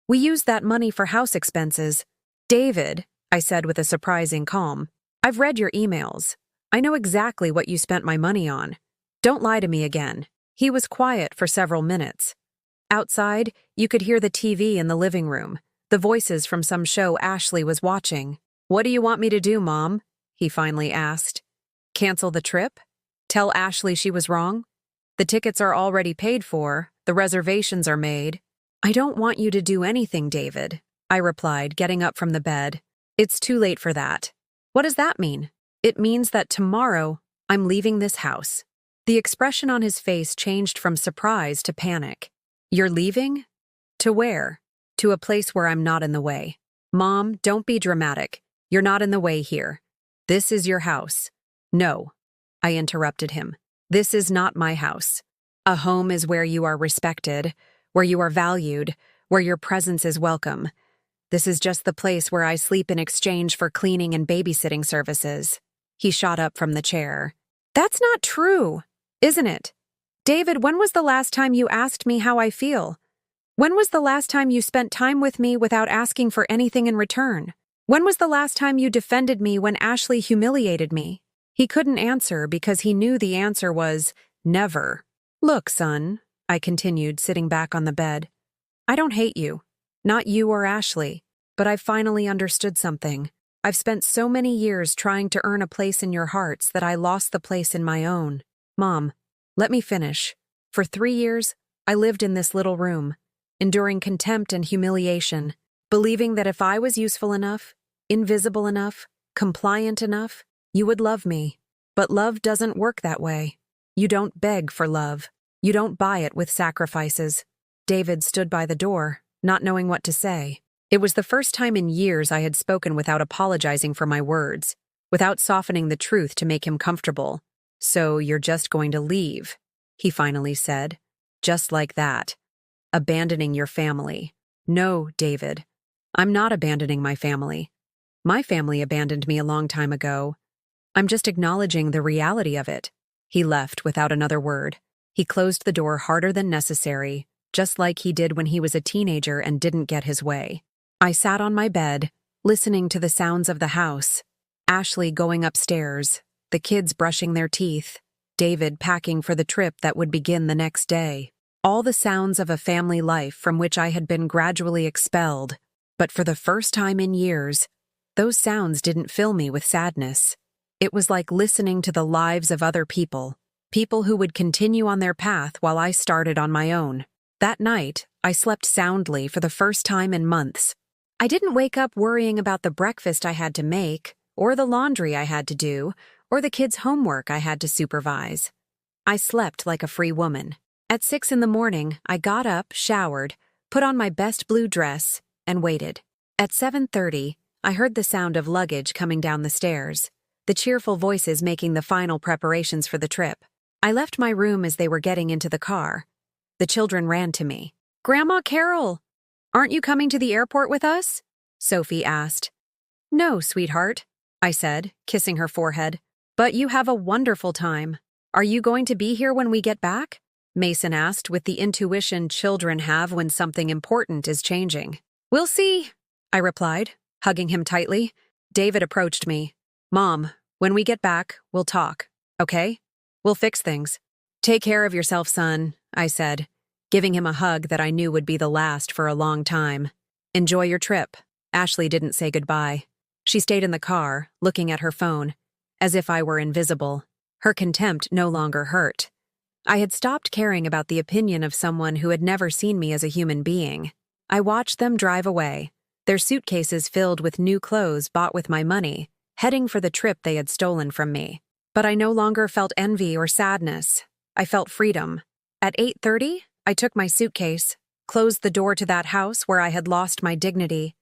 We used that money for house expenses. David, I said with a surprising calm, I've read your emails. I know exactly what you spent my money on. Don't lie to me again. He was quiet for several minutes. Outside, you could hear the TV in the living room, the voices from some show Ashley was watching. What do you want me to do, Mom? He finally asked. Cancel the trip? Tell Ashley she was wrong? The tickets are already paid for. The reservations are made. I don't want you to do anything, David, I replied, getting up from the bed. It's too late for that. What does that mean? It means that tomorrow I'm leaving this house. The expression on his face changed from surprise to panic. You're leaving? To where? To a place where I'm not in the way. Mom, don't be dramatic. You're not in the way here. This is your house. No, I interrupted him. This is not my house. A home is where you are respected, where you are valued, where your presence is welcome. This is just the place where I sleep in exchange for cleaning and babysitting services. He shot up from the chair. That's not true, isn't it? David, when was the last time you asked me how I feel? When was the last time you spent time with me without asking for anything in return? When was the last time you defended me when Ashley humiliated me? He couldn't answer because he knew the answer was never. Look, son, I continued, sitting back on the bed. I don't hate you. Not you or Ashley. But I've finally understood something. I've spent so many years trying to earn a place in your hearts that I lost the place in my own. Mom, let me finish. For 3 years, I lived in this little room, enduring contempt and humiliation, believing that if I was useful enough, invisible enough, compliant enough, you would love me. But love doesn't work that way. You don't beg for love. You don't buy it with sacrifices. David stood by the door, not knowing what to say. It was the first time in years I had spoken without apologizing for my words, without softening the truth to make him comfortable. So you're just going to leave, he finally said. Just like that. Abandoning your family. No, David. I'm not abandoning my family. My family abandoned me a long time ago. I'm just acknowledging the reality of it. He left without another word. He closed the door harder than necessary, just like he did when he was a teenager and didn't get his way. I sat on my bed, listening to the sounds of the house. Ashley going upstairs, the kids brushing their teeth, David packing for the trip that would begin the next day. All the sounds of a family life from which I had been gradually expelled. But for the first time in years, those sounds didn't fill me with sadness. It was like listening to the lives of other people, people who would continue on their path while I started on my own. That night, I slept soundly for the first time in months. I didn't wake up worrying about the breakfast I had to make, or the laundry I had to do, or the kids' homework I had to supervise. I slept like a free woman. At 6 a.m, I got up, showered, put on my best blue dress, and waited. At 7:30, I heard the sound of luggage coming down the stairs, the cheerful voices making the final preparations for the trip. I left my room as they were getting into the car. The children ran to me. Grandma Carol, aren't you coming to the airport with us? Sophie asked. No, sweetheart, I said, kissing her forehead. But you have a wonderful time. Are you going to be here when we get back? Mason asked with the intuition children have when something important is changing. We'll see, I replied, hugging him tightly. David approached me. Mom, when we get back, we'll talk, okay? We'll fix things. Take care of yourself, son, I said, giving him a hug that I knew would be the last for a long time. Enjoy your trip. Ashley didn't say goodbye. She stayed in the car, looking at her phone, as if I were invisible. Her contempt no longer hurt. I had stopped caring about the opinion of someone who had never seen me as a human being. I watched them drive away, their suitcases filled with new clothes bought with my money, heading for the trip they had stolen from me. But I no longer felt envy or sadness. I felt freedom. At 8:30, I took my suitcase, closed the door to that house where I had lost my dignity,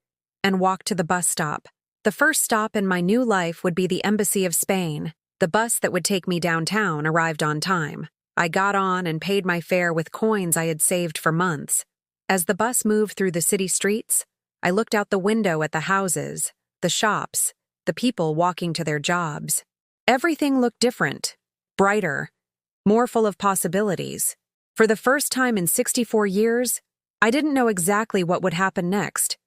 and walked to the bus stop. The first stop in my new life would be the Embassy of Spain. The bus that would take me downtown arrived on time. I got on and paid my fare with coins I had saved for months. As the bus moved through the city streets, I looked out the window at the houses, the shops, the people walking to their jobs. Everything looked different, brighter, more full of possibilities. For the first time in 64 years, I didn't know exactly what would happen next.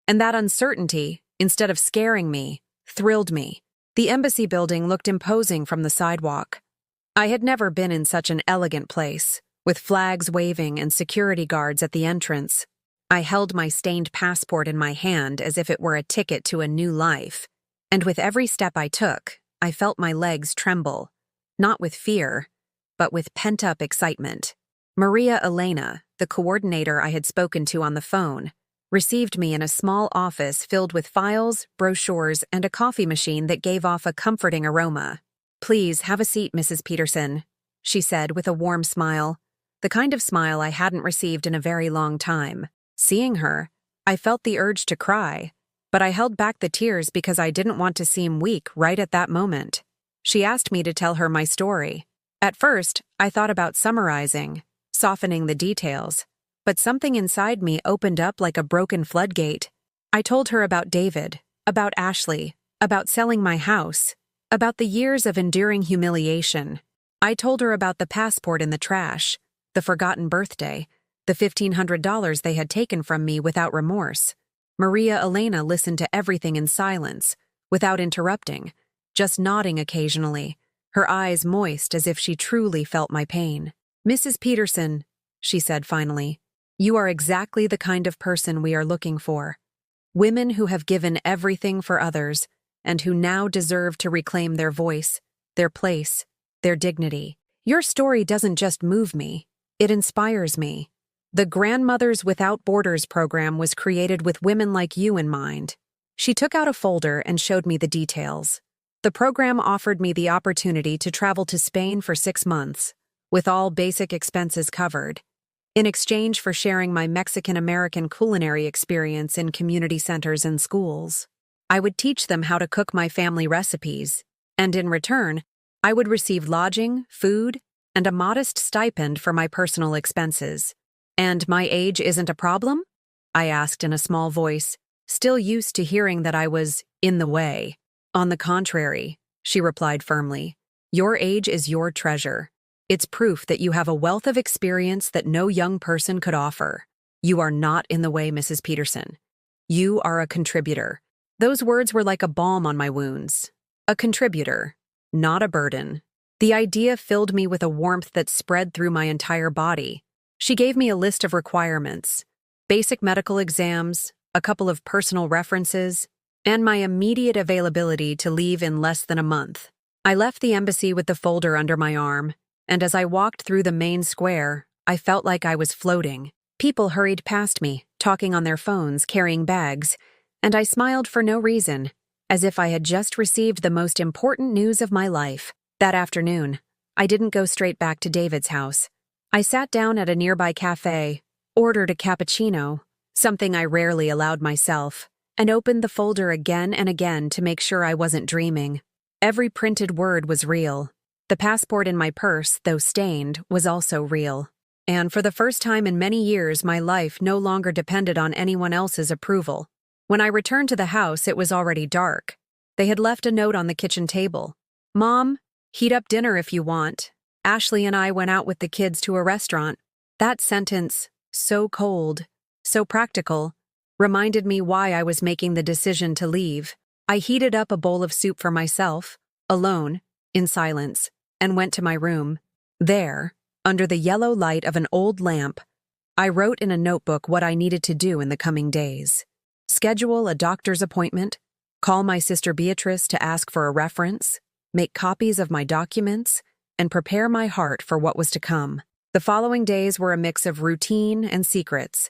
And that uncertainty, instead of scaring me, thrilled me. The embassy building looked imposing from the sidewalk. I had never been in such an elegant place, with flags waving and security guards at the entrance. I held my stained passport in my hand as if it were a ticket to a new life. And with every step I took, I felt my legs tremble, not with fear, but with pent-up excitement. Maria Elena, the coordinator I had spoken to on the phone, received me in a small office filled with files, brochures, and a coffee machine that gave off a comforting aroma. "Please, have a seat, Mrs. Peterson," she said with a warm smile, the kind of smile I hadn't received in a very long time. Seeing her, I felt the urge to cry, but I held back the tears because I didn't want to seem weak right at that moment. She asked me to tell her my story. At first, I thought about summarizing, softening the details, but something inside me opened up like a broken floodgate. I told her about David, about Ashley, about selling my house, about the years of enduring humiliation. I told her about the passport in the trash, the forgotten birthday, the $1,500 they had taken from me without remorse. Maria Elena listened to everything in silence, without interrupting, just nodding occasionally, her eyes moist as if she truly felt my pain. "Mrs. Peterson," she said finally, "you are exactly the kind of person we are looking for. Women who have given everything for others, and who now deserve to reclaim their voice, their place, their dignity. Your story doesn't just move me, it inspires me. The Grandmothers Without Borders program was created with women like you in mind." She took out a folder and showed me the details. The program offered me the opportunity to travel to Spain for 6 months, with all basic expenses covered, in exchange for sharing my Mexican-American culinary experience in community centers and schools. I would teach them how to cook my family recipes, and in return, I would receive lodging, food, and a modest stipend for my personal expenses. "And my age isn't a problem?" I asked in a small voice, still used to hearing that I was in the way. "On the contrary," she replied firmly, "your age is your treasure. It's proof that you have a wealth of experience that no young person could offer. You are not in the way, Mrs. Peterson. You are a contributor." Those words were like a balm on my wounds. A contributor, not a burden. The idea filled me with a warmth that spread through my entire body. She gave me a list of requirements: basic medical exams, a couple of personal references, and my immediate availability to leave in less than a month. I left the embassy with the folder under my arm, and as I walked through the main square, I felt like I was floating. People hurried past me, talking on their phones, carrying bags, and I smiled for no reason, as if I had just received the most important news of my life. That afternoon, I didn't go straight back to David's house. I sat down at a nearby cafe, ordered a cappuccino, something I rarely allowed myself, and opened the folder again and again to make sure I wasn't dreaming. Every printed word was real. The passport in my purse, though stained, was also real. And for the first time in many years, my life no longer depended on anyone else's approval. When I returned to the house, it was already dark. They had left a note on the kitchen table. "Mom, heat up dinner if you want. Ashley and I went out with the kids to a restaurant." That sentence, so cold, so practical, reminded me why I was making the decision to leave. I heated up a bowl of soup for myself, alone, in silence, and went to my room. There, under the yellow light of an old lamp, I wrote in a notebook what I needed to do in the coming days. Schedule a doctor's appointment, call my sister Beatrice to ask for a reference, make copies of my documents, and prepare my heart for what was to come. The following days were a mix of routine and secrets.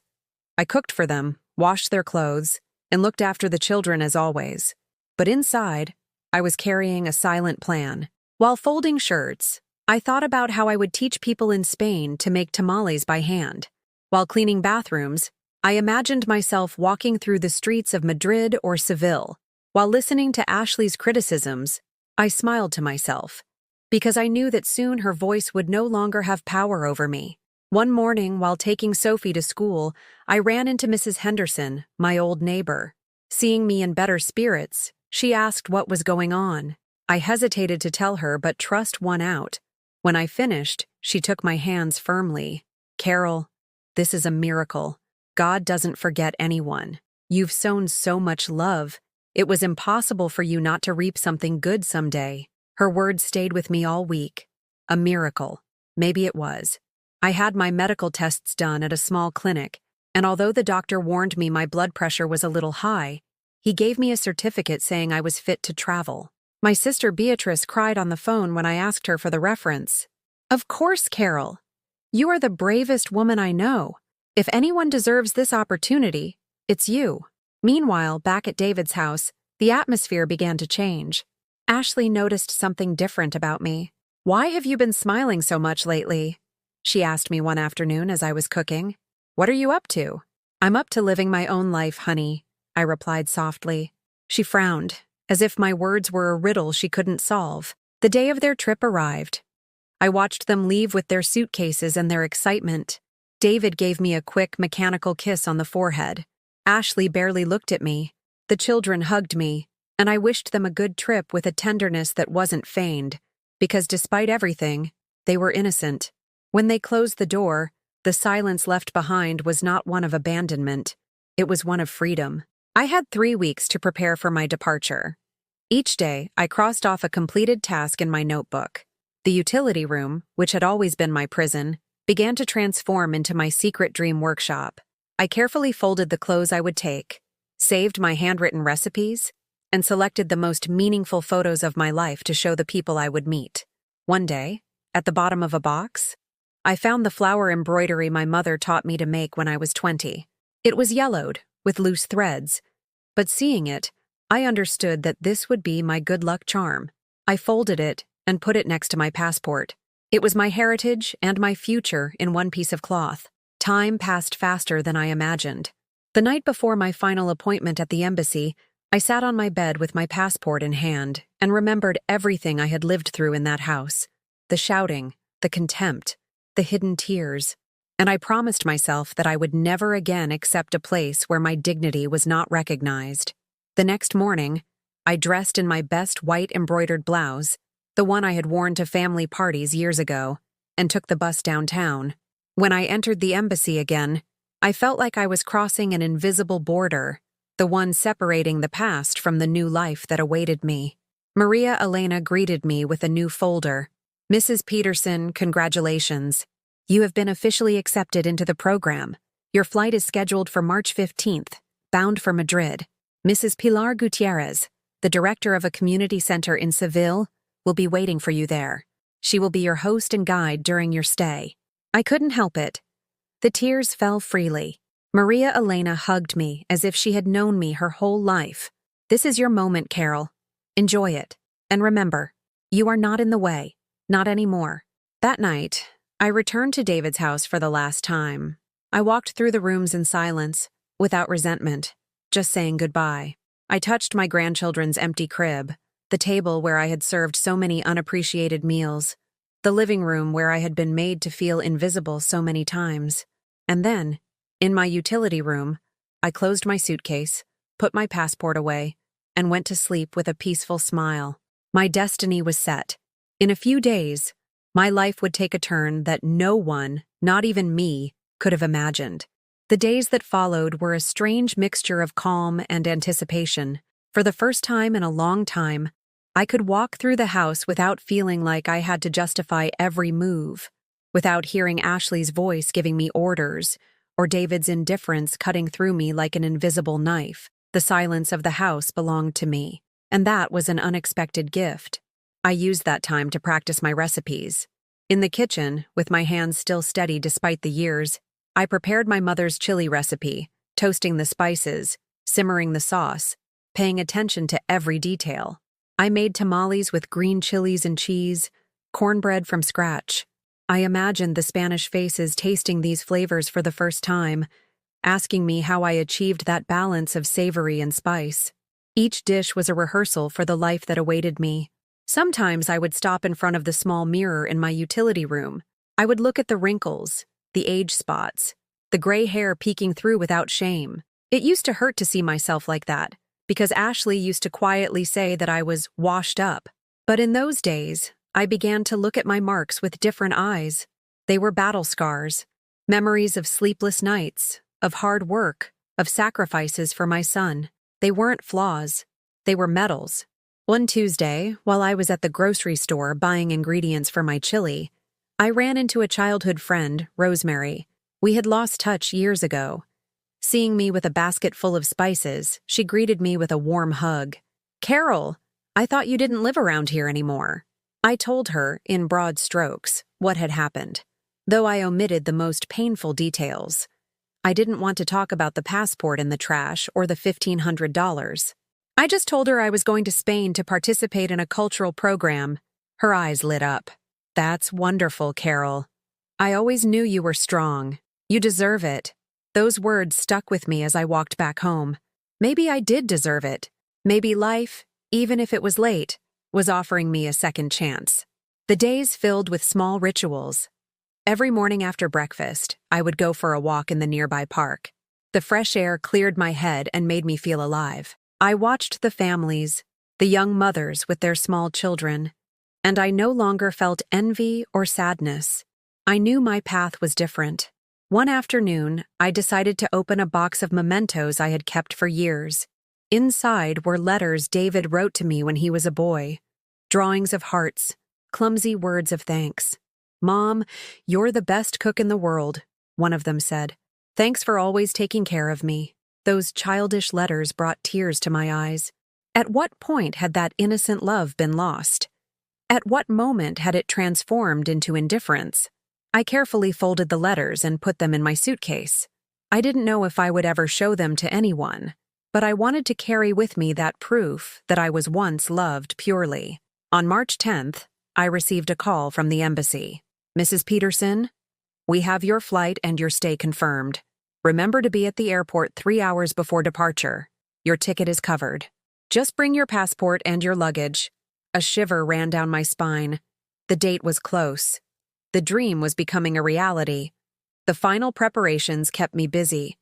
I cooked for them, washed their clothes, and looked after the children as always. But inside, I was carrying a silent plan. While folding shirts, I thought about how I would teach people in Spain to make tamales by hand. While cleaning bathrooms, I imagined myself walking through the streets of Madrid or Seville. While listening to Ashley's criticisms, I smiled to myself, because I knew that soon her voice would no longer have power over me. One morning, while taking Sophie to school, I ran into Mrs. Henderson, my old neighbor. Seeing me in better spirits, she asked what was going on. I hesitated to tell her, but trust won out. When I finished, she took my hands firmly. "Carol, this is a miracle. God doesn't forget anyone. You've sown so much love. It was impossible for you not to reap something good someday." Her words stayed with me all week. A miracle. Maybe it was. I had my medical tests done at a small clinic, and although the doctor warned me my blood pressure was a little high, he gave me a certificate saying I was fit to travel. My sister Beatrice cried on the phone when I asked her for the reference. "Of course, Carol. You are the bravest woman I know. If anyone deserves this opportunity, it's you." Meanwhile, back at David's house, the atmosphere began to change. Ashley noticed something different about me. "Why have you been smiling so much lately?" she asked me one afternoon as I was cooking. "What are you up to?" "I'm up to living my own life, honey," I replied softly. She frowned, as if my words were a riddle she couldn't solve. The day of their trip arrived. I watched them leave with their suitcases and their excitement. David gave me a quick, mechanical kiss on the forehead. Ashley barely looked at me. The children hugged me, and I wished them a good trip with a tenderness that wasn't feigned, because despite everything, they were innocent. When they closed the door, the silence left behind was not one of abandonment. It was one of freedom. I had 3 weeks to prepare for my departure. Each day, I crossed off a completed task in my notebook. The utility room, which had always been my prison, began to transform into my secret dream workshop. I carefully folded the clothes I would take, saved my handwritten recipes, and selected the most meaningful photos of my life to show the people I would meet. One day, at the bottom of a box, I found the flower embroidery my mother taught me to make when I was 20. It was yellowed, with loose threads, but seeing it, I understood that this would be my good luck charm. I folded it and put it next to my passport. It was my heritage and my future in one piece of cloth. Time passed faster than I imagined. The night before my final appointment at the embassy, I sat on my bed with my passport in hand and remembered everything I had lived through in that house. The shouting, the contempt, the hidden tears. And I promised myself that I would never again accept a place where my dignity was not recognized. The next morning, I dressed in my best white embroidered blouse, the one I had worn to family parties years ago, and took the bus downtown. When I entered the embassy again, I felt like I was crossing an invisible border, the one separating the past from the new life that awaited me. Maria Elena greeted me with a new folder. "Mrs. Peterson, congratulations. You have been officially accepted into the program. Your flight is scheduled for March 15th, bound for Madrid. Mrs. Pilar Gutierrez, the director of a community center in Seville, will be waiting for you there. She will be your host and guide during your stay." I couldn't help it. The tears fell freely. Maria Elena hugged me as if she had known me her whole life. "This is your moment, Carol. Enjoy it. And remember, you are not in the way. Not anymore." That night, I returned to David's house for the last time. I walked through the rooms in silence, without resentment, just saying goodbye. I touched my grandchildren's empty crib, the table where I had served so many unappreciated meals, the living room where I had been made to feel invisible so many times. And then, in my utility room, I closed my suitcase, put my passport away, and went to sleep with a peaceful smile. My destiny was set. In a few days, my life would take a turn that no one, not even me, could have imagined. The days that followed were a strange mixture of calm and anticipation. For the first time in a long time, I could walk through the house without feeling like I had to justify every move, without hearing Ashley's voice giving me orders, or David's indifference cutting through me like an invisible knife. The silence of the house belonged to me, and that was an unexpected gift. I used that time to practice my recipes. In the kitchen, with my hands still steady despite the years, I prepared my mother's chili recipe, toasting the spices, simmering the sauce, paying attention to every detail. I made tamales with green chilies and cheese, cornbread from scratch. I imagined the Spanish faces tasting these flavors for the first time, asking me how I achieved that balance of savory and spice. Each dish was a rehearsal for the life that awaited me. Sometimes I would stop in front of the small mirror in my utility room. I would look at the wrinkles, the age spots, the gray hair peeking through without shame. It used to hurt to see myself like that, because Ashley used to quietly say that I was washed up. But in those days, I began to look at my marks with different eyes. They were battle scars, memories of sleepless nights, of hard work, of sacrifices for my son. They weren't flaws. They were medals. One Tuesday, while I was at the grocery store buying ingredients for my chili, I ran into a childhood friend, Rosemary. We had lost touch years ago. Seeing me with a basket full of spices, she greeted me with a warm hug. "Carol, I thought you didn't live around here anymore." I told her, in broad strokes, what had happened, though I omitted the most painful details. I didn't want to talk about the passport in the trash or the $1,500. I just told her I was going to Spain to participate in a cultural program. Her eyes lit up. "That's wonderful, Carol. I always knew you were strong. You deserve it." Those words stuck with me as I walked back home. Maybe I did deserve it. Maybe life, even if it was late, was offering me a second chance. The days filled with small rituals. Every morning after breakfast, I would go for a walk in the nearby park. The fresh air cleared my head and made me feel alive. I watched the families, the young mothers with their small children, and I no longer felt envy or sadness. I knew my path was different. One afternoon, I decided to open a box of mementos I had kept for years. Inside were letters David wrote to me when he was a boy, drawings of hearts, clumsy words of thanks. "Mom, you're the best cook in the world," one of them said. "Thanks for always taking care of me." Those childish letters brought tears to my eyes. At what point had that innocent love been lost? At what moment had it transformed into indifference? I carefully folded the letters and put them in my suitcase. I didn't know if I would ever show them to anyone, but I wanted to carry with me that proof that I was once loved purely. On March 10th, I received a call from the embassy. "Mrs. Peterson, we have your flight and your stay confirmed. Remember to be at the airport 3 hours before departure. Your ticket is covered. Just bring your passport and your luggage." A shiver ran down my spine. The date was close. The dream was becoming a reality. The final preparations kept me busy.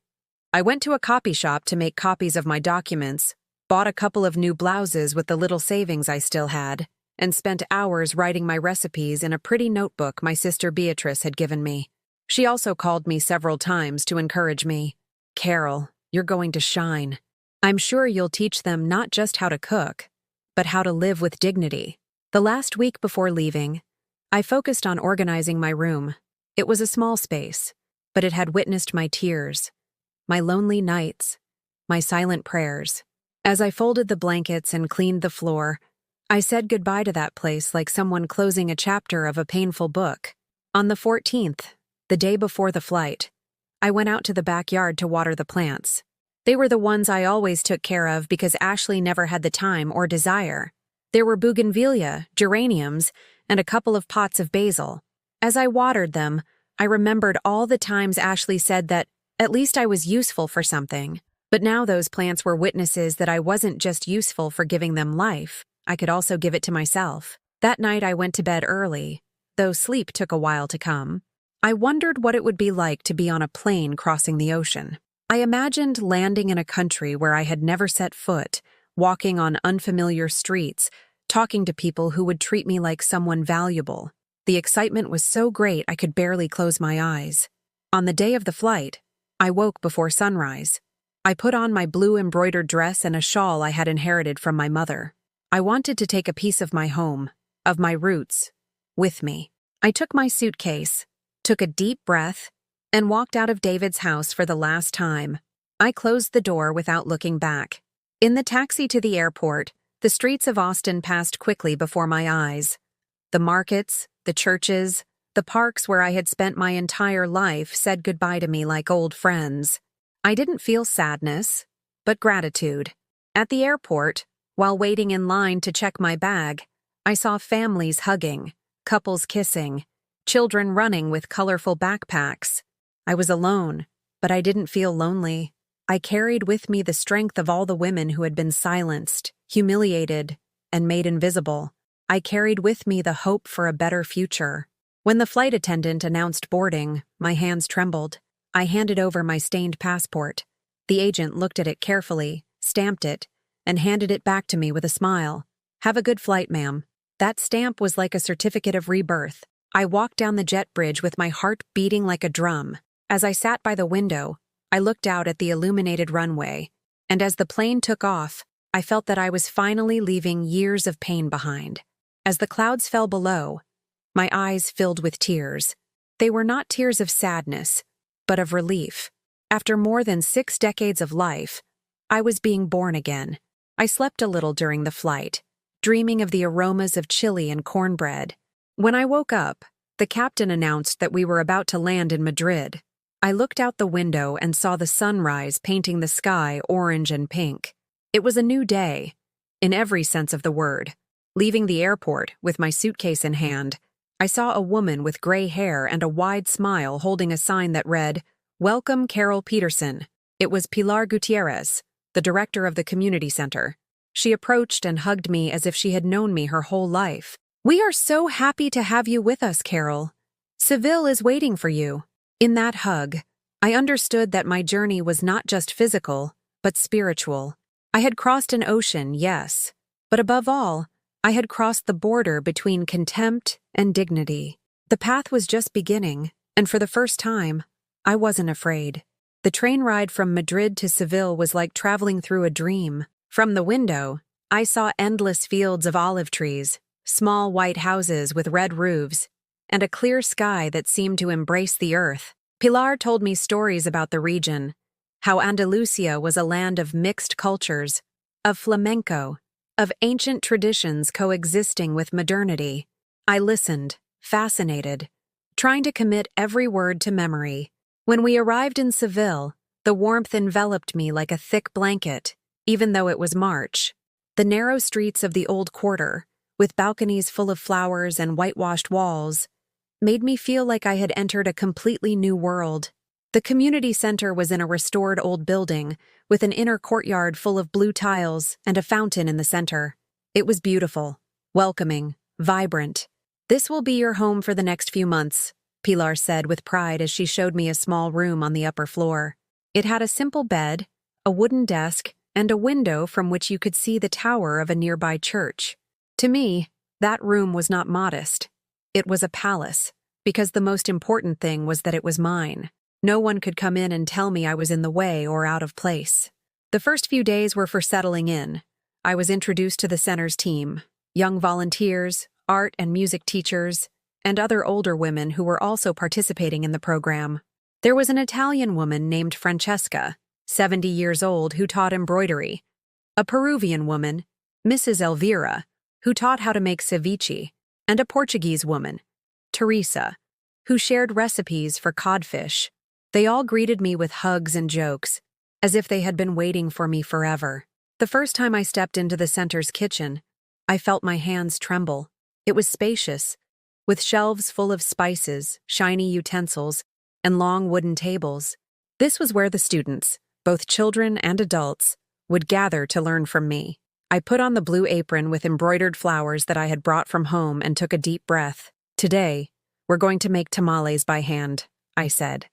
I went to a copy shop to make copies of my documents, bought a couple of new blouses with the little savings I still had, and spent hours writing my recipes in a pretty notebook my sister Beatrice had given me. She also called me several times to encourage me. "Carol, you're going to shine. I'm sure you'll teach them not just how to cook, but how to live with dignity." The last week before leaving, I focused on organizing my room. It was a small space, but it had witnessed my tears, my lonely nights, my silent prayers. As I folded the blankets and cleaned the floor, I said goodbye to that place like someone closing a chapter of a painful book. On the 14th, the day before the flight, I went out to the backyard to water the plants. They were the ones I always took care of because Ashley never had the time or desire. There were bougainvillea, geraniums, and a couple of pots of basil. As I watered them, I remembered all the times Ashley said that at least I was useful for something. But now those plants were witnesses that I wasn't just useful for giving them life, I could also give it to myself. That night I went to bed early, though sleep took a while to come. I wondered what it would be like to be on a plane crossing the ocean. I imagined landing in a country where I had never set foot, walking on unfamiliar streets, talking to people who would treat me like someone valuable. The excitement was so great I could barely close my eyes. On the day of the flight, I woke before sunrise. I put on my blue embroidered dress and a shawl I had inherited from my mother. I wanted to take a piece of my home, of my roots, with me. I took my suitcase, took a deep breath, and walked out of David's house for the last time. I closed the door without looking back. In the taxi to the airport, the streets of Austin passed quickly before my eyes. The markets, the churches, the parks where I had spent my entire life said goodbye to me like old friends. I didn't feel sadness, but gratitude. At the airport, while waiting in line to check my bag, I saw families hugging, couples kissing, children running with colorful backpacks. I was alone, but I didn't feel lonely. I carried with me the strength of all the women who had been silenced, humiliated, and made invisible. I carried with me the hope for a better future. When the flight attendant announced boarding, my hands trembled. I handed over my stained passport. The agent looked at it carefully, stamped it, and handed it back to me with a smile. "Have a good flight, ma'am." That stamp was like a certificate of rebirth. I walked down the jet bridge with my heart beating like a drum. As I sat by the window, I looked out at the illuminated runway, and as the plane took off, I felt that I was finally leaving years of pain behind. As the clouds fell below, my eyes filled with tears. They were not tears of sadness, but of relief. After more than 6 decades of life, I was being born again. I slept a little during the flight, dreaming of the aromas of chili and cornbread. When I woke up, the captain announced that we were about to land in Madrid. I looked out the window and saw the sunrise painting the sky orange and pink. It was a new day, in every sense of the word. Leaving the airport with my suitcase in hand, I saw a woman with gray hair and a wide smile holding a sign that read, "Welcome, Carol Peterson." It was Pilar Gutierrez, the director of the community center. She approached and hugged me as if she had known me her whole life. "We are so happy to have you with us, Carol. Seville is waiting for you." In that hug, I understood that my journey was not just physical, but spiritual. I had crossed an ocean, yes, but above all, I had crossed the border between contempt and dignity. The path was just beginning, and for the first time, I wasn't afraid. The train ride from Madrid to Seville was like traveling through a dream. From the window, I saw endless fields of olive trees, small white houses with red roofs, and a clear sky that seemed to embrace the earth. Pilar told me stories about the region, how Andalusia was a land of mixed cultures, of flamenco, of ancient traditions coexisting with modernity. I listened, fascinated, trying to commit every word to memory. When we arrived in Seville, the warmth enveloped me like a thick blanket, even though it was March. The narrow streets of the old quarter, with balconies full of flowers and whitewashed walls, made me feel like I had entered a completely new world. The community center was in a restored old building, with an inner courtyard full of blue tiles and a fountain in the center. It was beautiful, welcoming, vibrant. "This will be your home for the next few months," Pilar said with pride as she showed me a small room on the upper floor. It had a simple bed, a wooden desk, and a window from which you could see the tower of a nearby church. To me, that room was not modest. It was a palace, because the most important thing was that it was mine. No one could come in and tell me I was in the way or out of place. The first few days were for settling in. I was introduced to the center's team, young volunteers, art and music teachers, and other older women who were also participating in the program. There was an Italian woman named Francesca, 70 years old, who taught embroidery, a Peruvian woman, Mrs. Elvira, who taught how to make ceviche, and a Portuguese woman, Teresa, who shared recipes for codfish. They all greeted me with hugs and jokes, as if they had been waiting for me forever. The first time I stepped into the center's kitchen, I felt my hands tremble. It was spacious, with shelves full of spices, shiny utensils, and long wooden tables. This was where the students, both children and adults, would gather to learn from me. I put on the blue apron with embroidered flowers that I had brought from home and took a deep breath. "Today, we're going to make tamales by hand," I said,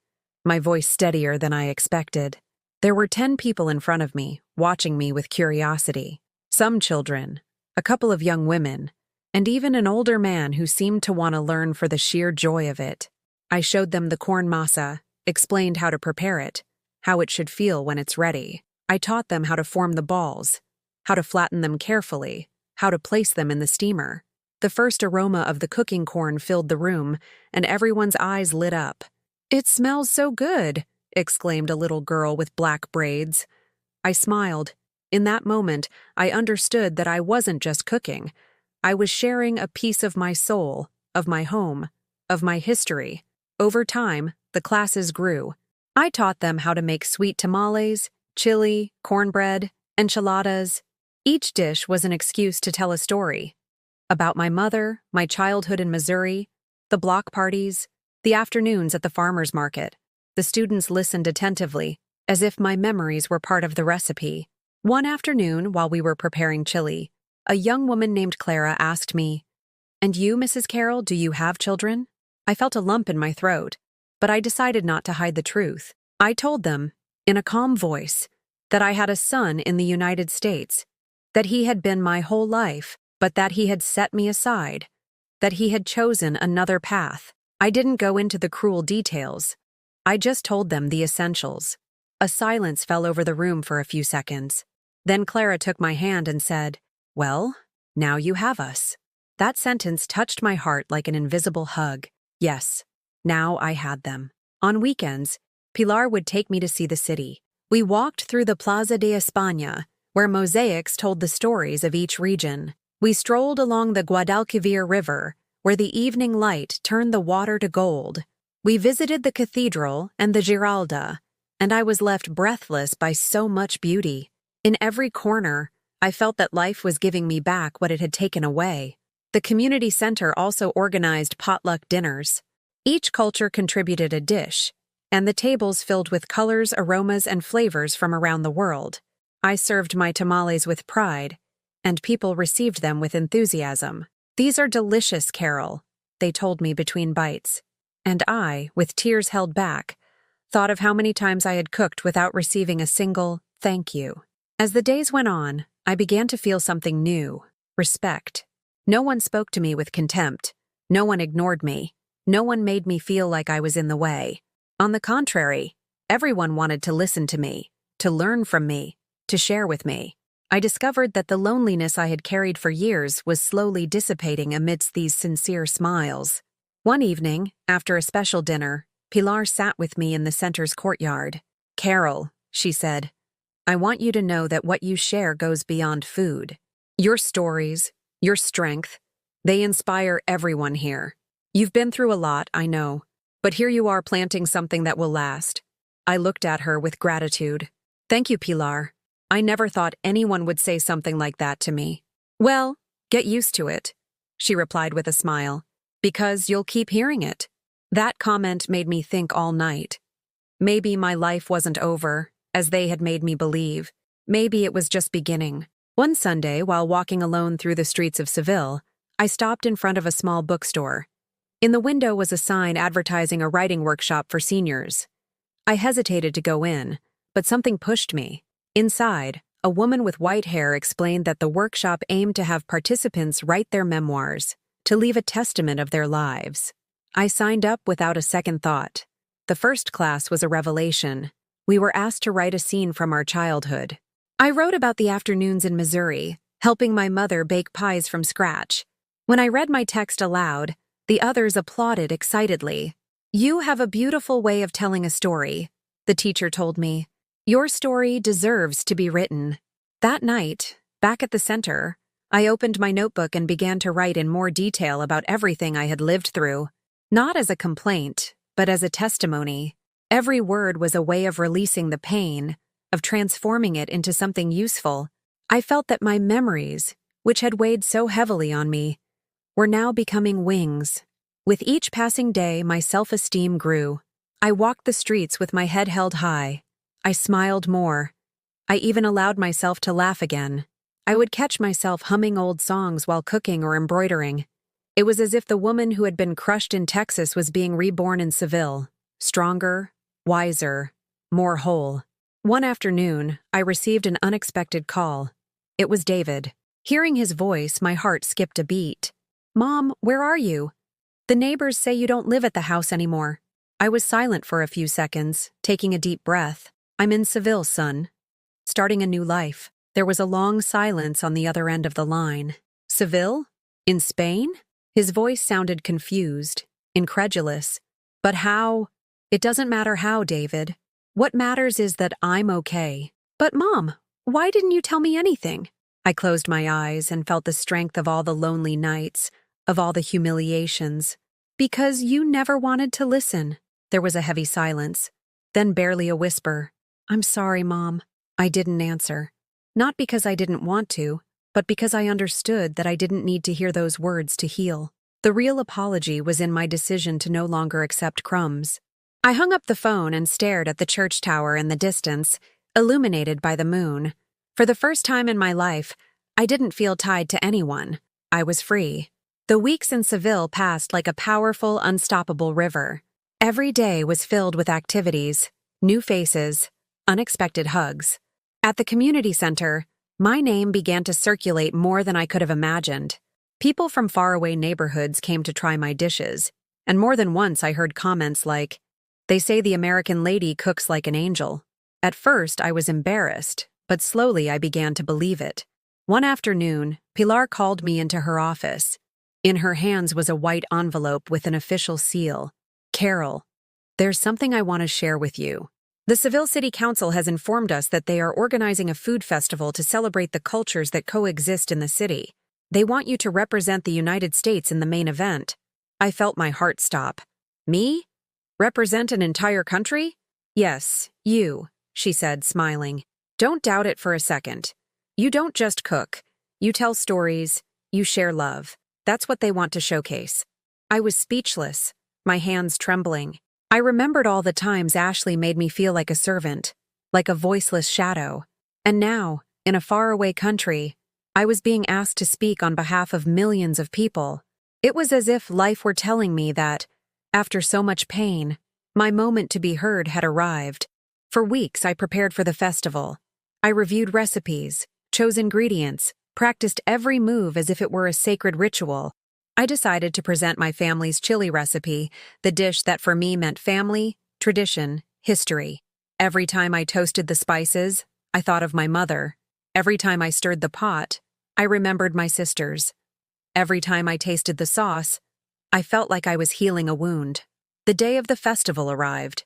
my voice steadier than I expected. There were 10 people in front of me, watching me with curiosity. Some children, a couple of young women, and even an older man who seemed to want to learn for the sheer joy of it. I showed them the corn masa, explained how to prepare it, how it should feel when it's ready. I taught them how to form the balls, how to flatten them carefully, how to place them in the steamer. The first aroma of the cooking corn filled the room, and everyone's eyes lit up. "It smells so good," exclaimed a little girl with black braids. I smiled. In that moment, I understood that I wasn't just cooking. I was sharing a piece of my soul, of my home, of my history. Over time, the classes grew. I taught them how to make sweet tamales, chili, cornbread, enchiladas. Each dish was an excuse to tell a story. About my mother, my childhood in Missouri, the block parties, the afternoons at the farmer's market. The students listened attentively, as if my memories were part of the recipe. One afternoon, while we were preparing chili, a young woman named Clara asked me, "And you, Mrs. Carroll, do you have children?" I felt a lump in my throat, but I decided not to hide the truth. I told them, in a calm voice, that I had a son in the United States, that he had been my whole life, but that he had set me aside, that he had chosen another path. I didn't go into the cruel details. I just told them the essentials. A silence fell over the room for a few seconds. Then Clara took my hand and said, "Well, now you have us." That sentence touched my heart like an invisible hug. Yes, now I had them. On weekends, Pilar would take me to see the city. We walked through the Plaza de España, where mosaics told the stories of each region. We strolled along the Guadalquivir River, where the evening light turned the water to gold. We visited the cathedral and the Giralda, and I was left breathless by so much beauty. In every corner, I felt that life was giving me back what it had taken away. The community center also organized potluck dinners. Each culture contributed a dish, and the tables filled with colors, aromas, and flavors from around the world. I served my tamales with pride, and people received them with enthusiasm. "These are delicious, Carol," they told me between bites. And I, with tears held back, thought of how many times I had cooked without receiving a single thank you. As the days went on, I began to feel something new: respect. No one spoke to me with contempt. No one ignored me. No one made me feel like I was in the way. On the contrary, everyone wanted to listen to me, to learn from me, to share with me. I discovered that the loneliness I had carried for years was slowly dissipating amidst these sincere smiles. One evening, after a special dinner, Pilar sat with me in the center's courtyard. "Carol," she said, "I want you to know that what you share goes beyond food. Your stories, your strength, they inspire everyone here. You've been through a lot, I know, but here you are planting something that will last." I looked at her with gratitude. "Thank you, Pilar. I never thought anyone would say something like that to me." "Well, get used to it," she replied with a smile, "because you'll keep hearing it." That comment made me think all night. Maybe my life wasn't over, as they had made me believe. Maybe it was just beginning. One Sunday, while walking alone through the streets of Seville, I stopped in front of a small bookstore. In the window was a sign advertising a writing workshop for seniors. I hesitated to go in, but something pushed me. Inside, a woman with white hair explained that the workshop aimed to have participants write their memoirs, to leave a testament of their lives. I signed up without a second thought. The first class was a revelation. We were asked to write a scene from our childhood. I wrote about the afternoons in Missouri, helping my mother bake pies from scratch. When I read my text aloud, the others applauded excitedly. "You have a beautiful way of telling a story," the teacher told me. "Your story deserves to be written." That night, back at the center, I opened my notebook and began to write in more detail about everything I had lived through. Not as a complaint, but as a testimony. Every word was a way of releasing the pain, of transforming it into something useful. I felt that my memories, which had weighed so heavily on me, were now becoming wings. With each passing day, my self-esteem grew. I walked the streets with my head held high. I smiled more. I even allowed myself to laugh again. I would catch myself humming old songs while cooking or embroidering. It was as if the woman who had been crushed in Texas was being reborn in Seville, stronger, wiser, more whole. One afternoon, I received an unexpected call. It was David. Hearing his voice, my heart skipped a beat. "Mom, where are you? The neighbors say you don't live at the house anymore." I was silent for a few seconds, taking a deep breath. "I'm in Seville, son. Starting a new life." There was a long silence on the other end of the line. "Seville? In Spain?" His voice sounded confused, incredulous. "But how?" "It doesn't matter how, David. What matters is that I'm okay. But Mom, why didn't you tell me anything? I closed my eyes and felt the strength of all the lonely nights, of all the humiliations. Because you never wanted to listen. There was a heavy silence, then barely a whisper. I'm sorry, Mom. I didn't answer. Not because I didn't want to, but because I understood that I didn't need to hear those words to heal. The real apology was in my decision to no longer accept crumbs. I hung up the phone and stared at the church tower in the distance, illuminated by the moon. For the first time in my life, I didn't feel tied to anyone. I was free. The weeks in Seville passed like a powerful, unstoppable river. Every day was filled with activities, new faces, unexpected hugs. At the community center, my name began to circulate more than I could have imagined. People from faraway neighborhoods came to try my dishes, and more than once I heard comments like, "They say the American lady cooks like an angel." At first, I was embarrassed, but slowly I began to believe it. One afternoon, Pilar called me into her office. In her hands was a white envelope with an official seal. "Carol, there's something I want to share with you. The Seville City Council has informed us that they are organizing a food festival to celebrate the cultures that coexist in the city. They want you to represent the United States in the main event." I felt my heart stop. Me? Represent an entire country? "Yes, you," she said, smiling. "Don't doubt it for a second. You don't just cook. You tell stories. You share love. That's what they want to showcase." I was speechless, my hands trembling. I remembered all the times Ashley made me feel like a servant, like a voiceless shadow. And now, in a faraway country, I was being asked to speak on behalf of millions of people. It was as if life were telling me that, after so much pain, my moment to be heard had arrived. For weeks, I prepared for the festival. I reviewed recipes, chose ingredients, practiced every move as if it were a sacred ritual. I decided to present my family's chili recipe, the dish that for me meant family, tradition, history. Every time I toasted the spices, I thought of my mother. Every time I stirred the pot, I remembered my sisters. Every time I tasted the sauce, I felt like I was healing a wound. The day of the festival arrived.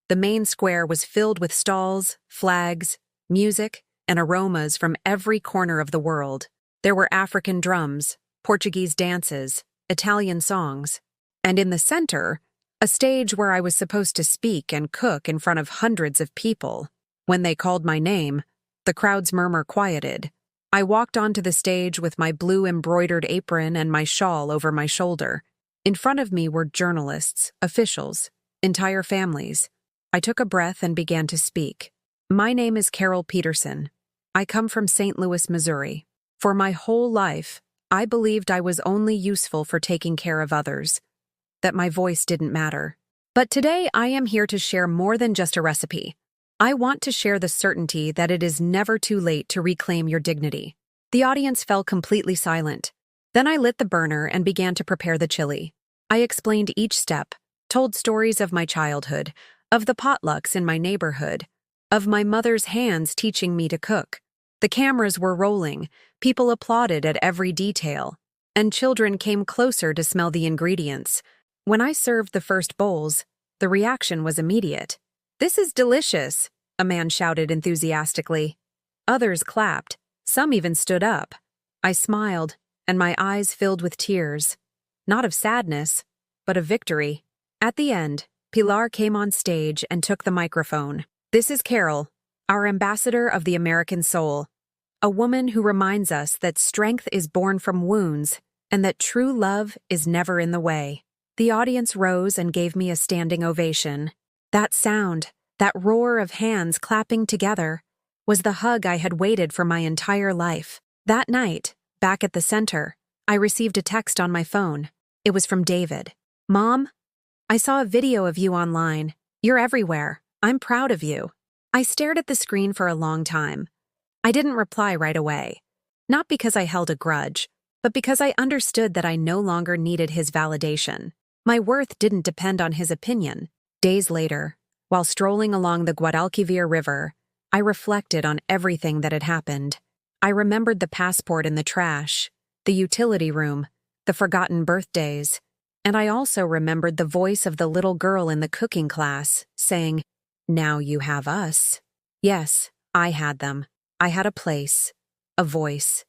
The main square was filled with stalls, flags, music, and aromas from every corner of the world. There were African drums, Portuguese dances, Italian songs, and in the center, a stage where I was supposed to speak and cook in front of hundreds of people. When they called my name, the crowd's murmur quieted. I walked onto the stage with my blue embroidered apron and my shawl over my shoulder. In front of me were journalists, officials, entire families. I took a breath and began to speak. "My name is Carol Peterson. I come from St. Louis, Missouri. For my whole life, I believed I was only useful for taking care of others, that my voice didn't matter. But today I am here to share more than just a recipe. I want to share the certainty that it is never too late to reclaim your dignity." The audience fell completely silent. Then I lit the burner and began to prepare the chili. I explained each step, told stories of my childhood, of the potlucks in my neighborhood, of my mother's hands teaching me to cook. The cameras were rolling, people applauded at every detail, and children came closer to smell the ingredients. When I served the first bowls, the reaction was immediate. "This is delicious," a man shouted enthusiastically. Others clapped, some even stood up. I smiled, and my eyes filled with tears, not of sadness, but of victory. At the end, Pilar came on stage and took the microphone. "This is Carol, our ambassador of the American soul, a woman who reminds us that strength is born from wounds and that true love is never in the way." The audience rose and gave me a standing ovation. That sound, that roar of hands clapping together, was the hug I had waited for my entire life. That night, back at the center, I received a text on my phone. It was from David. "Mom, I saw a video of you online. You're everywhere. I'm proud of you." I stared at the screen for a long time. I didn't reply right away. Not because I held a grudge, but because I understood that I no longer needed his validation. My worth didn't depend on his opinion. Days later, while strolling along the Guadalquivir River, I reflected on everything that had happened. I remembered the passport in the trash, the utility room, the forgotten birthdays, and I also remembered the voice of the little girl in the cooking class, saying, Now you have us. Yes, I had them. I had a place, a voice,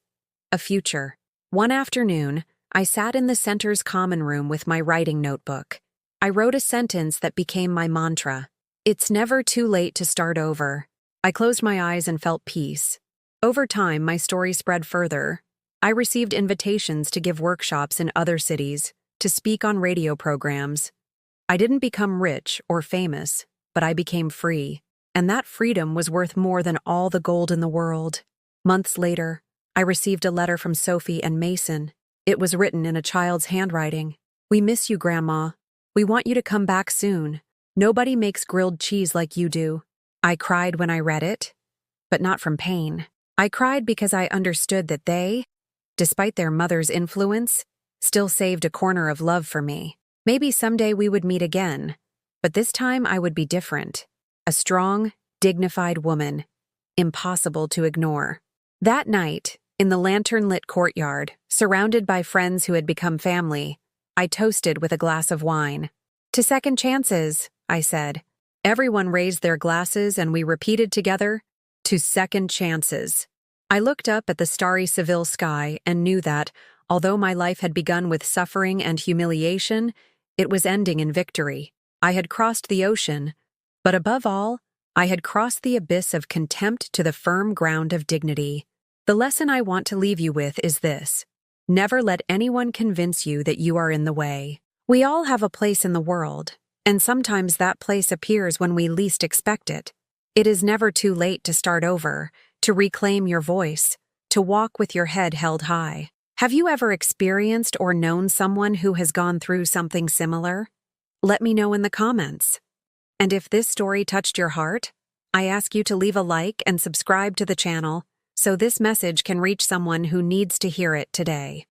a future. One afternoon, I sat in the center's common room with my writing notebook. I wrote a sentence that became my mantra. It's never too late to start over. I closed my eyes and felt peace. Over time, my story spread further. I received invitations to give workshops in other cities, to speak on radio programs. I didn't become rich or famous, but I became free. And that freedom was worth more than all the gold in the world. Months later, I received a letter from Sophie and Mason. It was written in a child's handwriting. "We miss you, Grandma. We want you to come back soon. Nobody makes grilled cheese like you do." I cried when I read it, but not from pain. I cried because I understood that they, despite their mother's influence, still saved a corner of love for me. Maybe someday we would meet again, but this time I would be different. A strong, dignified woman, impossible to ignore. That night, in the lantern-lit courtyard, surrounded by friends who had become family, I toasted with a glass of wine. "To second chances," I said. Everyone raised their glasses and we repeated together, "To second chances." I looked up at the starry Seville sky and knew that, although my life had begun with suffering and humiliation, it was ending in victory. I had crossed the ocean, but above all, I had crossed the abyss of contempt to the firm ground of dignity. The lesson I want to leave you with is this: never let anyone convince you that you are in the way. We all have a place in the world, and sometimes that place appears when we least expect it. It is never too late to start over, to reclaim your voice, to walk with your head held high. Have you ever experienced or known someone who has gone through something similar? Let me know in the comments. And if this story touched your heart, I ask you to leave a like and subscribe to the channel so this message can reach someone who needs to hear it today.